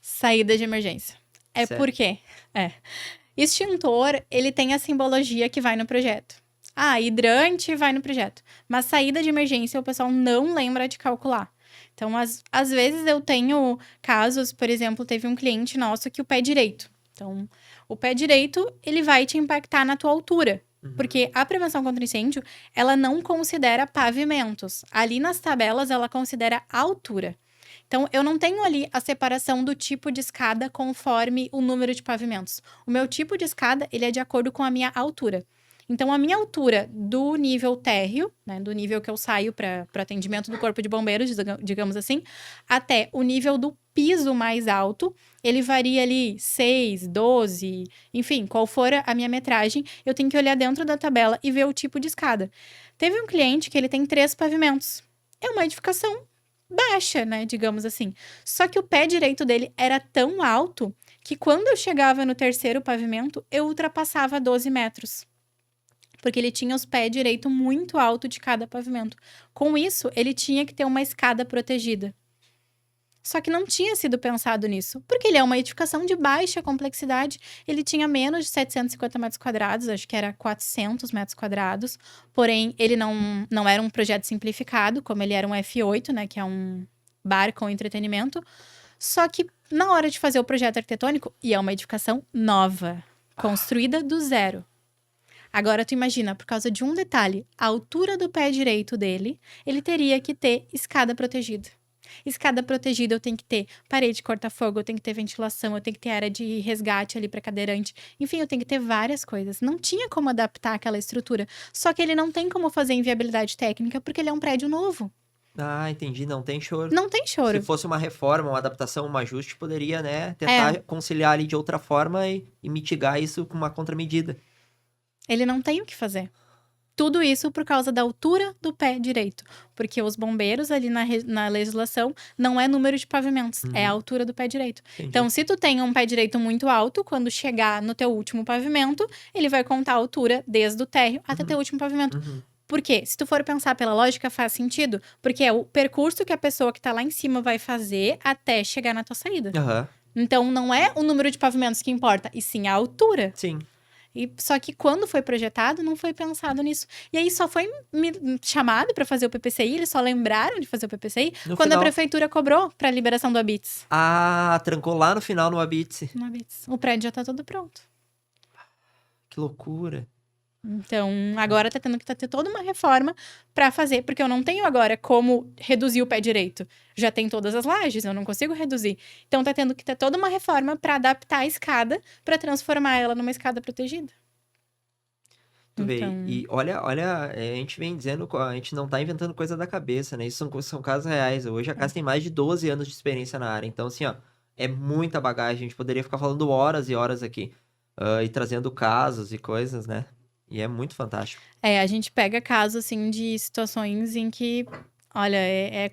Saída de emergência. Certo. Por quê? Extintor, ele tem a simbologia que vai no projeto. Hidrante vai no projeto. Mas saída de emergência, o pessoal não lembra de calcular. Então, às vezes eu tenho casos, por exemplo, teve um cliente nosso que o pé direito. Então, o pé direito, ele vai te impactar na tua altura. Porque a prevenção contra incêndio, ela não considera pavimentos. Ali nas tabelas, ela considera altura. Então, eu não tenho ali a separação do tipo de escada conforme o número de pavimentos. O meu tipo de escada, ele é de acordo com a minha altura. Então, a minha altura do nível térreo, né, do nível que eu saio para atendimento do corpo de bombeiros, digamos assim, até o nível do piso mais alto, ele varia ali 6, 12, enfim, qual for a minha metragem, eu tenho que olhar dentro da tabela e ver o tipo de escada. Teve um cliente que ele tem 3 pavimentos. É uma edificação baixa, né, digamos assim. Só que o pé direito dele era tão alto que quando eu chegava no terceiro pavimento, eu ultrapassava 12 metros. Porque ele tinha os pés direito muito alto de cada pavimento. Com isso, ele tinha que ter uma escada protegida. Só que não tinha sido pensado nisso, porque ele é uma edificação de baixa complexidade, ele tinha menos de 750 metros quadrados, acho que era 400 metros quadrados, porém ele não era um projeto simplificado, como ele era um F8, né, que é um bar com entretenimento, só que na hora de fazer o projeto arquitetônico, e é uma edificação nova, construída do zero. Agora tu imagina, por causa de um detalhe, a altura do pé direito dele, ele teria que ter escada protegida. Escada protegida, eu tenho que ter parede corta-fogo, eu tenho que ter ventilação, eu tenho que ter área de resgate ali para cadeirante. Enfim, eu tenho que ter várias coisas. Não tinha como adaptar aquela estrutura. Só que ele não tem como fazer em viabilidade técnica, porque ele é um prédio novo. Ah, entendi, não tem choro. Não tem choro. Se fosse uma reforma, uma adaptação, um ajuste, poderia, né, tentar conciliar ali de outra forma e mitigar isso com uma contramedida. Ele não tem o que fazer. Tudo isso por causa da altura do pé direito. Porque os bombeiros ali na legislação não é número de pavimentos, é a altura do pé direito. Entendi. Então, se tu tem um pé direito muito alto, quando chegar no teu último pavimento, ele vai contar a altura desde o térreo até teu último pavimento. Por quê? Se tu for pensar pela lógica, faz sentido. Porque é o percurso que a pessoa que tá lá em cima vai fazer até chegar na tua saída. Então, não é o número de pavimentos que importa, e sim a altura. Sim. Só que quando foi projetado, não foi pensado nisso. E aí só foi chamado para fazer o PPCI, eles só lembraram de fazer o PPCI quando a prefeitura cobrou para liberação do Habits. Ah, trancou lá no final no Habits. No Habits. O prédio já tá todo pronto. Que loucura. Então, agora tá tendo que ter toda uma reforma para fazer, porque eu não tenho agora como reduzir o pé direito. Já tem todas as lajes, eu não consigo reduzir. Então, tá tendo que ter toda uma reforma para adaptar a escada, para transformar ela numa escada protegida. Tu vê, e olha, a gente vem dizendo, a gente não tá inventando coisa da cabeça, né? Isso são casos reais. Hoje a casa tem mais de 12 anos de experiência na área. Então, assim, ó, é muita bagagem. A gente poderia ficar falando horas e horas aqui, e trazendo casos e coisas, né? E é muito fantástico. A gente pega casos, assim, de situações em que, olha, é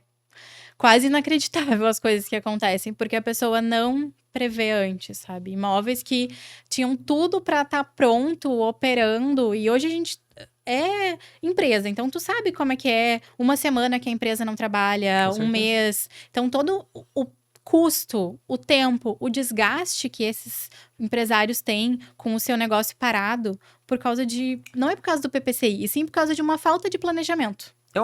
quase inacreditável as coisas que acontecem, porque a pessoa não prevê antes, sabe? Imóveis que tinham tudo para estar pronto, operando, e hoje a gente é empresa, então tu sabe como é que é uma semana que a empresa não trabalha, um mês. Então, todo o custo, o tempo, o desgaste que esses empresários têm com o seu negócio parado por causa de... Não é por causa do PPCI, e sim por causa de uma falta de planejamento. É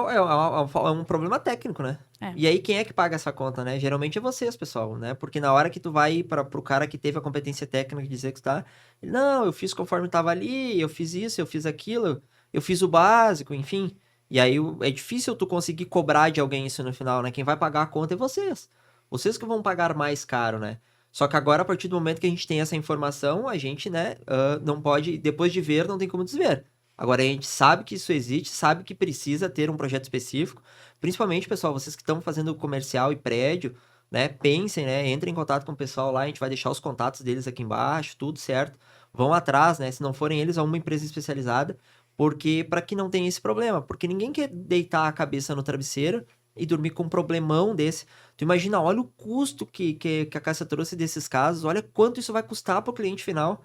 um problema técnico, né? E aí, quem é que paga essa conta, né? Geralmente é vocês, pessoal, né? Porque na hora que tu vai pro cara que teve a competência técnica de dizer que está... Não, eu fiz conforme estava ali, eu fiz isso, eu fiz aquilo, eu fiz o básico, enfim. E aí, é difícil tu conseguir cobrar de alguém isso no final, né? Quem vai pagar a conta é vocês. Vocês que vão pagar mais caro, né? Só que agora, a partir do momento que a gente tem essa informação, a gente, né, não pode... Depois de ver, não tem como desver. Agora, a gente sabe que isso existe, sabe que precisa ter um projeto específico. Principalmente, pessoal, vocês que estão fazendo comercial e prédio, né? Pensem, né? Entrem em contato com o pessoal lá, a gente vai deixar os contatos deles aqui embaixo, tudo certo. Vão atrás, né? Se não forem eles, a uma empresa especializada. Porque, para que não tenha esse problema. Porque ninguém quer deitar a cabeça no travesseiro e dormir com um problemão desse. Tu imagina, olha o custo que a Cássia trouxe desses casos, olha quanto isso vai custar para o cliente final.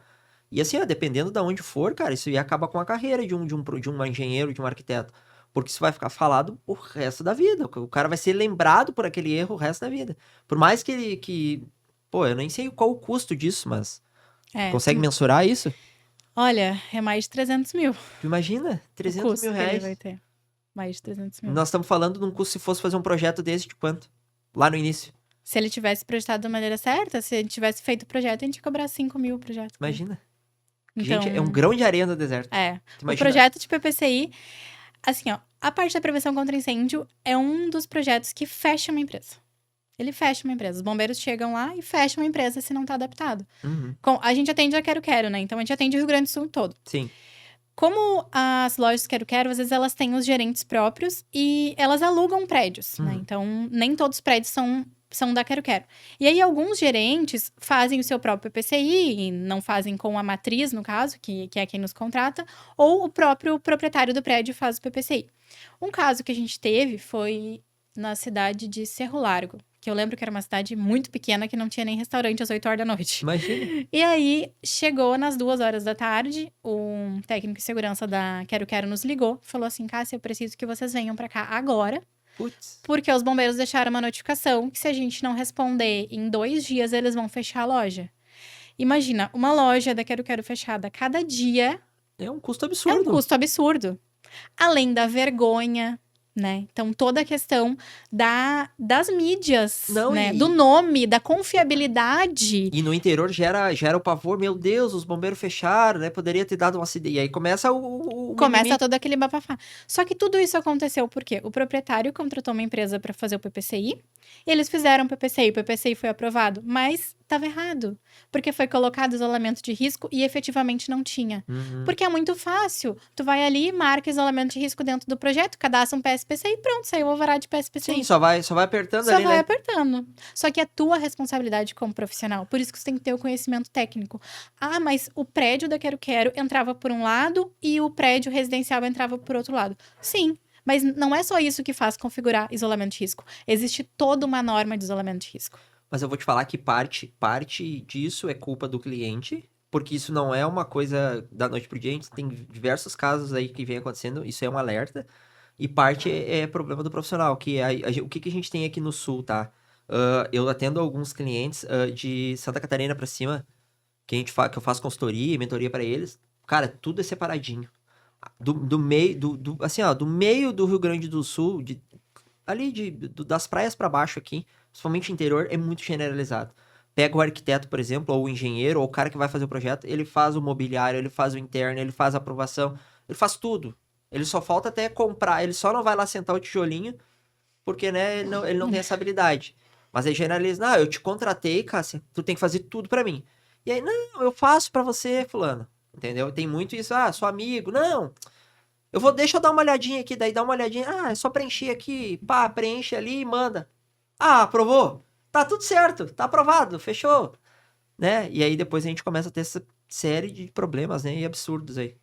E assim, ó, dependendo de onde for, cara, isso ia acabar com a carreira de um engenheiro, de um arquiteto. Porque isso vai ficar falado o resto da vida. O cara vai ser lembrado por aquele erro o resto da vida. Por mais que ele... Pô, eu nem sei qual o custo disso, mas... Consegue mensurar isso? Olha, é mais de 300 mil. Tu imagina? 300 mil reais. Que ele vai ter. Mais de 300 mil. Nós estamos falando de um custo se fosse fazer um projeto desse de quanto? Lá no início. Se ele tivesse projetado da maneira certa, se ele tivesse feito o projeto, a gente ia cobrar 5 mil o projeto. Imagina. Então, gente, é um grão de areia no deserto. O projeto de PPCI, assim, ó, a parte da prevenção contra incêndio é um dos projetos que fecha uma empresa. Ele fecha uma empresa. Os bombeiros chegam lá e fecham uma empresa se não tá adaptado. A gente atende a Quero-Quero, né? Então, a gente atende o Rio Grande do Sul todo. Sim. Como as lojas Quero-Quero, às vezes elas têm os gerentes próprios e elas alugam prédios, né? Então, nem todos os prédios são da Quero-Quero. E aí, alguns gerentes fazem o seu próprio PPCI, e não fazem com a matriz, no caso, que é quem nos contrata, ou o próprio proprietário do prédio faz o PPCI. Um caso que a gente teve foi na cidade de Cerro Largo, que eu lembro que era uma cidade muito pequena, que não tinha nem restaurante às 8 horas da noite. Imagina. E aí, chegou nas 2 horas da tarde, um técnico de segurança da Quero-Quero nos ligou, falou assim, Cássia, eu preciso que vocês venham pra cá agora, Putz. Porque os bombeiros deixaram uma notificação que se a gente não responder em 2 dias, eles vão fechar a loja. Imagina, uma loja da Quero Quero fechada cada dia É um custo é um absurdo. custo absurdo. Além da vergonha, né? Então, toda a questão das mídias, Não, né? e- Do nome, da confiabilidade. E no interior gera o pavor, meu Deus, os bombeiros fecharam, né? Poderia ter dado um acidente. E aí começa o Começa mimimi. todo aquele bafafá. Só que tudo isso aconteceu porque o proprietário contratou uma empresa para fazer o PPCI. E eles fizeram o PPCI foi aprovado, mas estava errado. Porque foi colocado isolamento de risco e efetivamente não tinha. Uhum. Porque é muito fácil. Tu vai ali, marca isolamento de risco dentro do projeto, cadastra um PSPCI e pronto, saiu o alvará de PSPCI. Sim, só vai apertando Só ali, vai né? apertando. Só que é tua responsabilidade como profissional. Por isso que você tem que ter o conhecimento técnico. Ah, mas o prédio da Quero Quero entrava por um lado e o prédio residencial entrava por outro lado. Sim, mas não é só isso que faz configurar isolamento de risco. Existe toda uma norma de isolamento de risco. Mas eu vou te falar que parte disso é culpa do cliente, porque isso não é uma coisa da noite pro dia. A gente tem diversos casos aí que vem acontecendo, isso é um alerta. E parte é problema do profissional, que é o que a gente tem aqui no Sul, tá? Eu atendo alguns clientes de Santa Catarina pra cima, que eu faço consultoria e mentoria pra eles. Cara, tudo é separadinho. Do meio, assim, ó, do meio do Rio Grande do Sul, ali das praias pra baixo aqui, principalmente interior, é muito generalizado. Pega o arquiteto, por exemplo, ou o engenheiro, ou o cara que vai fazer o projeto, ele faz o mobiliário, ele faz o interno, ele faz a aprovação, ele faz tudo. Ele só falta até comprar, ele só não vai lá sentar o tijolinho, porque, né, ele não tem essa habilidade. Mas aí generaliza, eu te contratei, Cássia, tu tem que fazer tudo pra mim. E aí, não, eu faço pra você, fulano. Entendeu? Tem muito isso, sou amigo, não... Deixa eu dar uma olhadinha aqui, daí dá uma olhadinha. É só preencher aqui, pá, preenche ali e manda. Aprovou? Tá tudo certo, tá aprovado, fechou. Né? E aí depois a gente começa a ter essa série de problemas, né? E absurdos aí.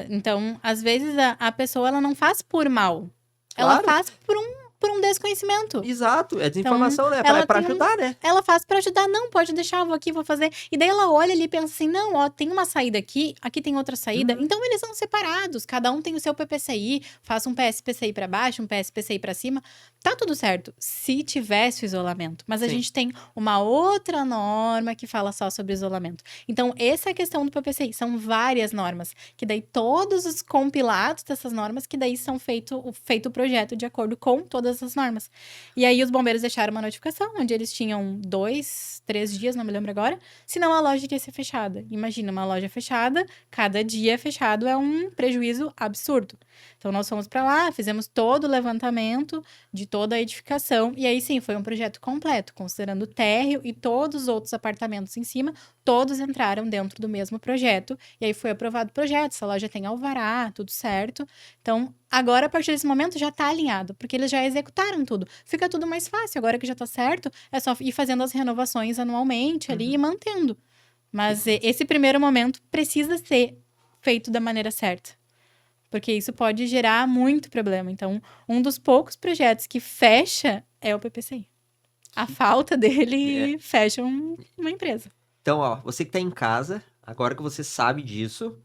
Então, às vezes a pessoa ela não faz por mal. Ela Claro. faz por um desconhecimento. Exato, é desinformação, né? ela Pra tem ajudar, né? Ela faz pra ajudar, não, pode deixar, eu vou aqui, vou fazer. E daí ela olha ali e pensa assim, não, ó, tem uma saída aqui tem outra saída. Então eles são separados, cada um tem o seu PPCI, faça um PSPCI pra baixo, um PSPCI pra cima. Tá tudo certo, se tivesse o isolamento. Mas a Sim. gente tem uma outra norma que fala só sobre isolamento. Então, essa é a questão do PPCI. São várias normas, que daí todos os compilados dessas normas, que daí são feito o projeto de acordo com todas essas normas. E aí os bombeiros deixaram uma notificação, onde eles tinham 2, 3 dias, não me lembro agora, senão a loja iria ser fechada. Imagina, uma loja fechada, cada dia fechado é um prejuízo absurdo. Então, nós fomos para lá, fizemos todo o levantamento de toda a edificação, e aí sim, foi um projeto completo, considerando o térreo e todos os outros apartamentos em cima, todos entraram dentro do mesmo projeto, e aí foi aprovado o projeto, essa loja tem alvará, tudo certo. Então, agora, a partir desse momento, já tá alinhado, porque eles já executaram tudo. Fica tudo mais fácil, agora que já tá certo, é só ir fazendo as renovações anualmente ali e mantendo. Mas esse primeiro momento precisa ser feito da maneira certa. Porque isso pode gerar muito problema. Então, um dos poucos projetos que fecha é o PPCI. A falta dele fecha uma empresa. Então, ó, você que tá em casa, agora que você sabe disso,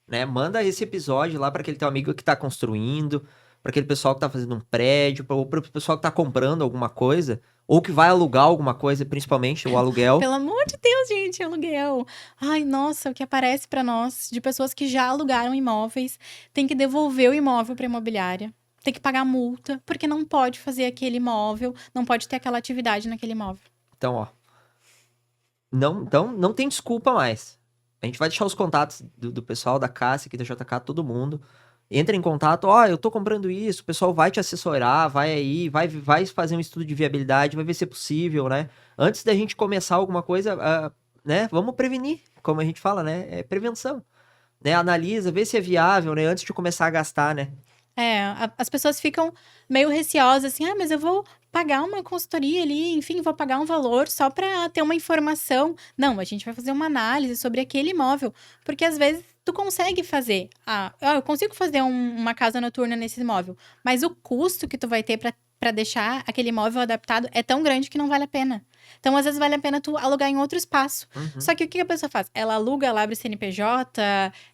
né? Manda esse episódio lá para aquele teu amigo que tá construindo, para aquele pessoal que tá fazendo um prédio, ou para o pessoal que tá comprando alguma coisa, ou que vai alugar alguma coisa, principalmente o aluguel. Pelo amor de Deus, gente, aluguel. Ai, nossa, o que aparece para nós de pessoas que já alugaram imóveis, tem que devolver o imóvel para imobiliária. Tem que pagar multa, porque não pode fazer aquele imóvel, não pode ter aquela atividade naquele imóvel. Então, ó. Não tem desculpa mais. A gente vai deixar os contatos do pessoal da Cássia aqui da JK, todo mundo. Entra em contato, eu tô comprando isso, o pessoal vai te assessorar, vai aí, vai fazer um estudo de viabilidade, vai ver se é possível, né? Antes da gente começar alguma coisa, né? Vamos prevenir, como a gente fala, né? É prevenção. Né? Analisa, vê se é viável, né? Antes de começar a gastar, né? As pessoas ficam meio receosas, assim, mas eu vou pagar uma consultoria ali, enfim, vou pagar um valor só para ter uma informação. Não, a gente vai fazer uma análise sobre aquele imóvel, porque às vezes tu consegue fazer, eu consigo fazer uma casa noturna nesse imóvel, mas o custo que tu vai ter para deixar aquele imóvel adaptado é tão grande que não vale a pena. Então, às vezes, vale a pena tu alugar em outro espaço. Só que o que a pessoa faz? Ela aluga, ela abre CNPJ,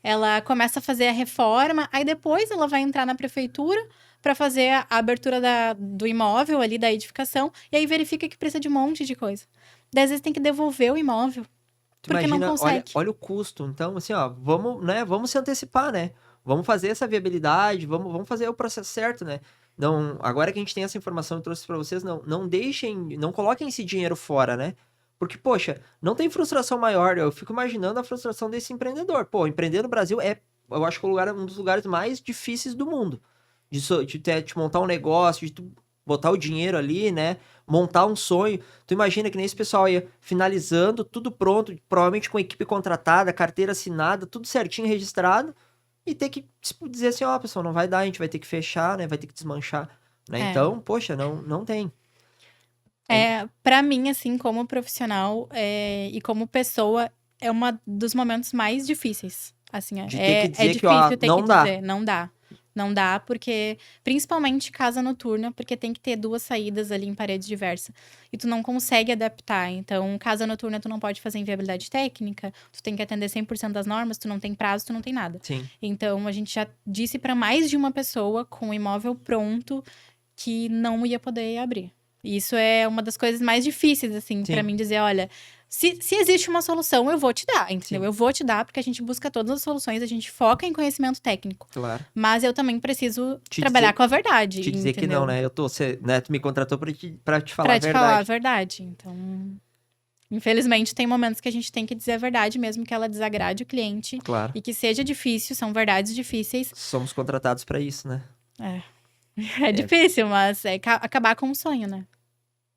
ela começa a fazer a reforma, aí depois ela vai entrar na prefeitura para fazer a abertura do imóvel ali, da edificação, e aí verifica que precisa de um monte de coisa. Daí, às vezes tem que devolver o imóvel, Tu porque não imagina, consegue. olha o custo. Então, assim, ó, vamos, né, vamos se antecipar, né? Vamos fazer essa viabilidade, vamos fazer o processo certo, né? Não, agora que a gente tem essa informação e trouxe para vocês, não deixem, não coloquem esse dinheiro fora, né? Porque, poxa, não tem frustração maior. Eu fico imaginando a frustração desse empreendedor. Pô, empreender no Brasil eu acho que um dos lugares mais difíceis do mundo. De montar um negócio, de tu botar o dinheiro ali, né? Montar um sonho. Tu imagina que nem esse pessoal ia finalizando, tudo pronto, provavelmente com equipe contratada, carteira assinada, tudo certinho, registrado, e ter que tipo, dizer assim, ó, pessoal, não vai dar, a gente vai ter que fechar, né? Vai ter que desmanchar, né? É. Então, poxa, não tem. Para mim, assim, como profissional e como pessoa, é um dos momentos mais difíceis. Assim, De ter que é dizer que, ó, difícil ter que não dá. dizer, não dá. Não dá, porque, principalmente casa noturna, porque tem que ter 2 saídas ali em paredes diversas. E tu não consegue adaptar. Então, casa noturna, tu não pode fazer em viabilidade técnica, tu tem que atender 100% das normas, tu não tem prazo, tu não tem nada. Sim. Então, a gente já disse para mais de uma pessoa com o imóvel pronto que não ia poder abrir. Isso é uma das coisas mais difíceis, assim, Sim. para mim dizer, olha, se existe uma solução, eu vou te dar, entendeu? Sim. Eu vou te dar, porque a gente busca todas as soluções, a gente foca em conhecimento técnico. Claro. Mas eu também preciso Te trabalhar dizer- com a verdade, Te dizer que entendeu? não, né? né? Tu me contratou pra te falar Pra a te falar a verdade. verdade. Então, infelizmente, tem momentos que a gente tem que dizer a verdade, mesmo que ela desagrade o cliente. Claro. E que seja difícil, são verdades difíceis. Somos contratados pra isso, né? É difícil, mas é acabar com um sonho, né?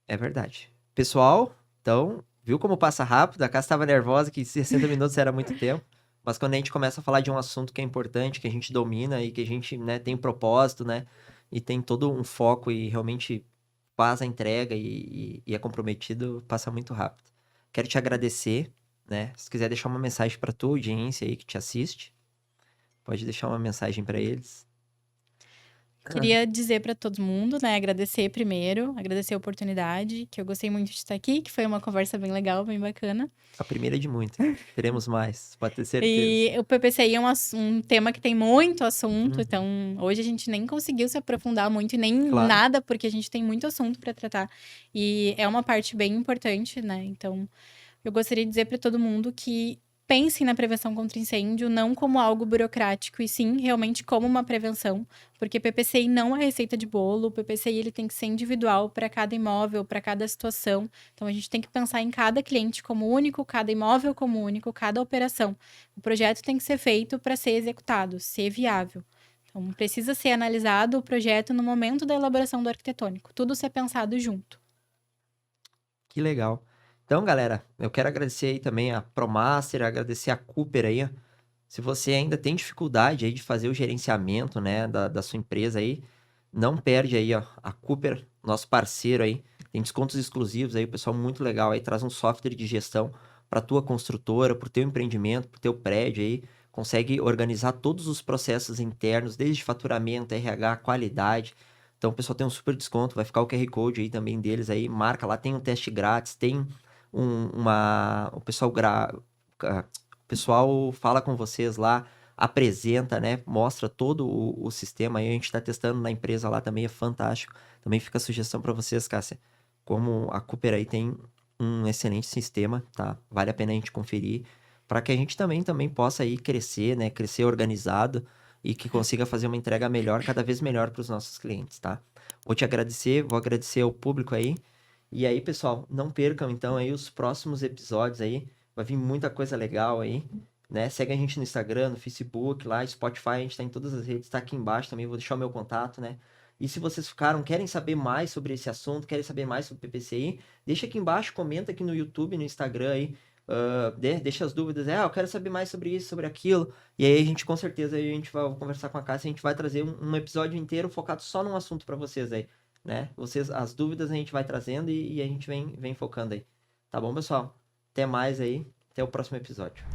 É verdade. Pessoal, então, viu como passa rápido? A Cássia estava nervosa, que 60 minutos era muito tempo. Mas quando a gente começa a falar de um assunto que é importante, que a gente domina e que a gente, né, tem um propósito, né? E tem todo um foco e realmente faz a entrega e é comprometido, passa muito rápido. Quero te agradecer, né? Se quiser deixar uma mensagem para tua audiência aí que te assiste, pode deixar uma mensagem para eles. Queria dizer para todo mundo, né? Agradecer primeiro, agradecer a oportunidade, que eu gostei muito de estar aqui, que foi uma conversa bem legal, bem bacana. A primeira de muitas. Teremos mais, pode ter certeza. E o PPCI é um tema que tem muito assunto, Uhum. então hoje a gente nem conseguiu se aprofundar muito e nem Claro. nada, porque a gente tem muito assunto para tratar. E é uma parte bem importante, né? Então, eu gostaria de dizer para todo mundo que pensem na prevenção contra incêndio não como algo burocrático, e sim realmente como uma prevenção, porque PPCI não é receita de bolo, o PPCI ele tem que ser individual para cada imóvel, para cada situação. Então a gente tem que pensar em cada cliente como único, cada imóvel como único, cada operação. O projeto tem que ser feito para ser executado, ser viável. Então precisa ser analisado o projeto no momento da elaboração do arquitetônico, tudo ser pensado junto. Que legal. Então, galera, eu quero agradecer aí também a ProMaster, agradecer a Cooper aí, ó. Se você ainda tem dificuldade aí de fazer o gerenciamento, né, da sua empresa aí, não perde aí, ó, a Cooper, nosso parceiro aí, tem descontos exclusivos aí, o pessoal muito legal aí, traz um software de gestão para tua construtora, para o teu empreendimento, para o teu prédio aí, consegue organizar todos os processos internos, desde faturamento, RH, qualidade. Então, o pessoal tem um super desconto, vai ficar o QR Code aí também deles aí, marca lá, tem um teste grátis, tem o pessoal fala com vocês lá, apresenta, né? Mostra todo o sistema aí. A gente está testando na empresa lá também, é fantástico. Também fica a sugestão para vocês, Cássia. Como a Cooper aí tem um excelente sistema, tá? Vale a pena a gente conferir. Para que a gente também possa aí crescer, né? Crescer organizado e que consiga fazer uma entrega melhor, cada vez melhor para os nossos clientes, tá? Vou te agradecer, vou agradecer ao público aí. E aí, pessoal, não percam então aí os próximos episódios aí. Vai vir muita coisa legal aí, né? Segue a gente no Instagram, no Facebook, lá, Spotify, a gente tá em todas as redes, tá aqui embaixo também, vou deixar o meu contato, né? E se vocês querem saber mais sobre esse assunto, querem saber mais sobre o PPCI, deixa aqui embaixo, comenta aqui no YouTube, no Instagram aí, deixa as dúvidas, eu quero saber mais sobre isso, sobre aquilo, e aí a gente com certeza a gente vai conversar com a Cássia, a gente vai trazer um episódio inteiro focado só num assunto para vocês aí, né? As dúvidas a gente vai trazendo e a gente vem focando aí. Tá bom, pessoal? Até mais aí. Até o próximo episódio.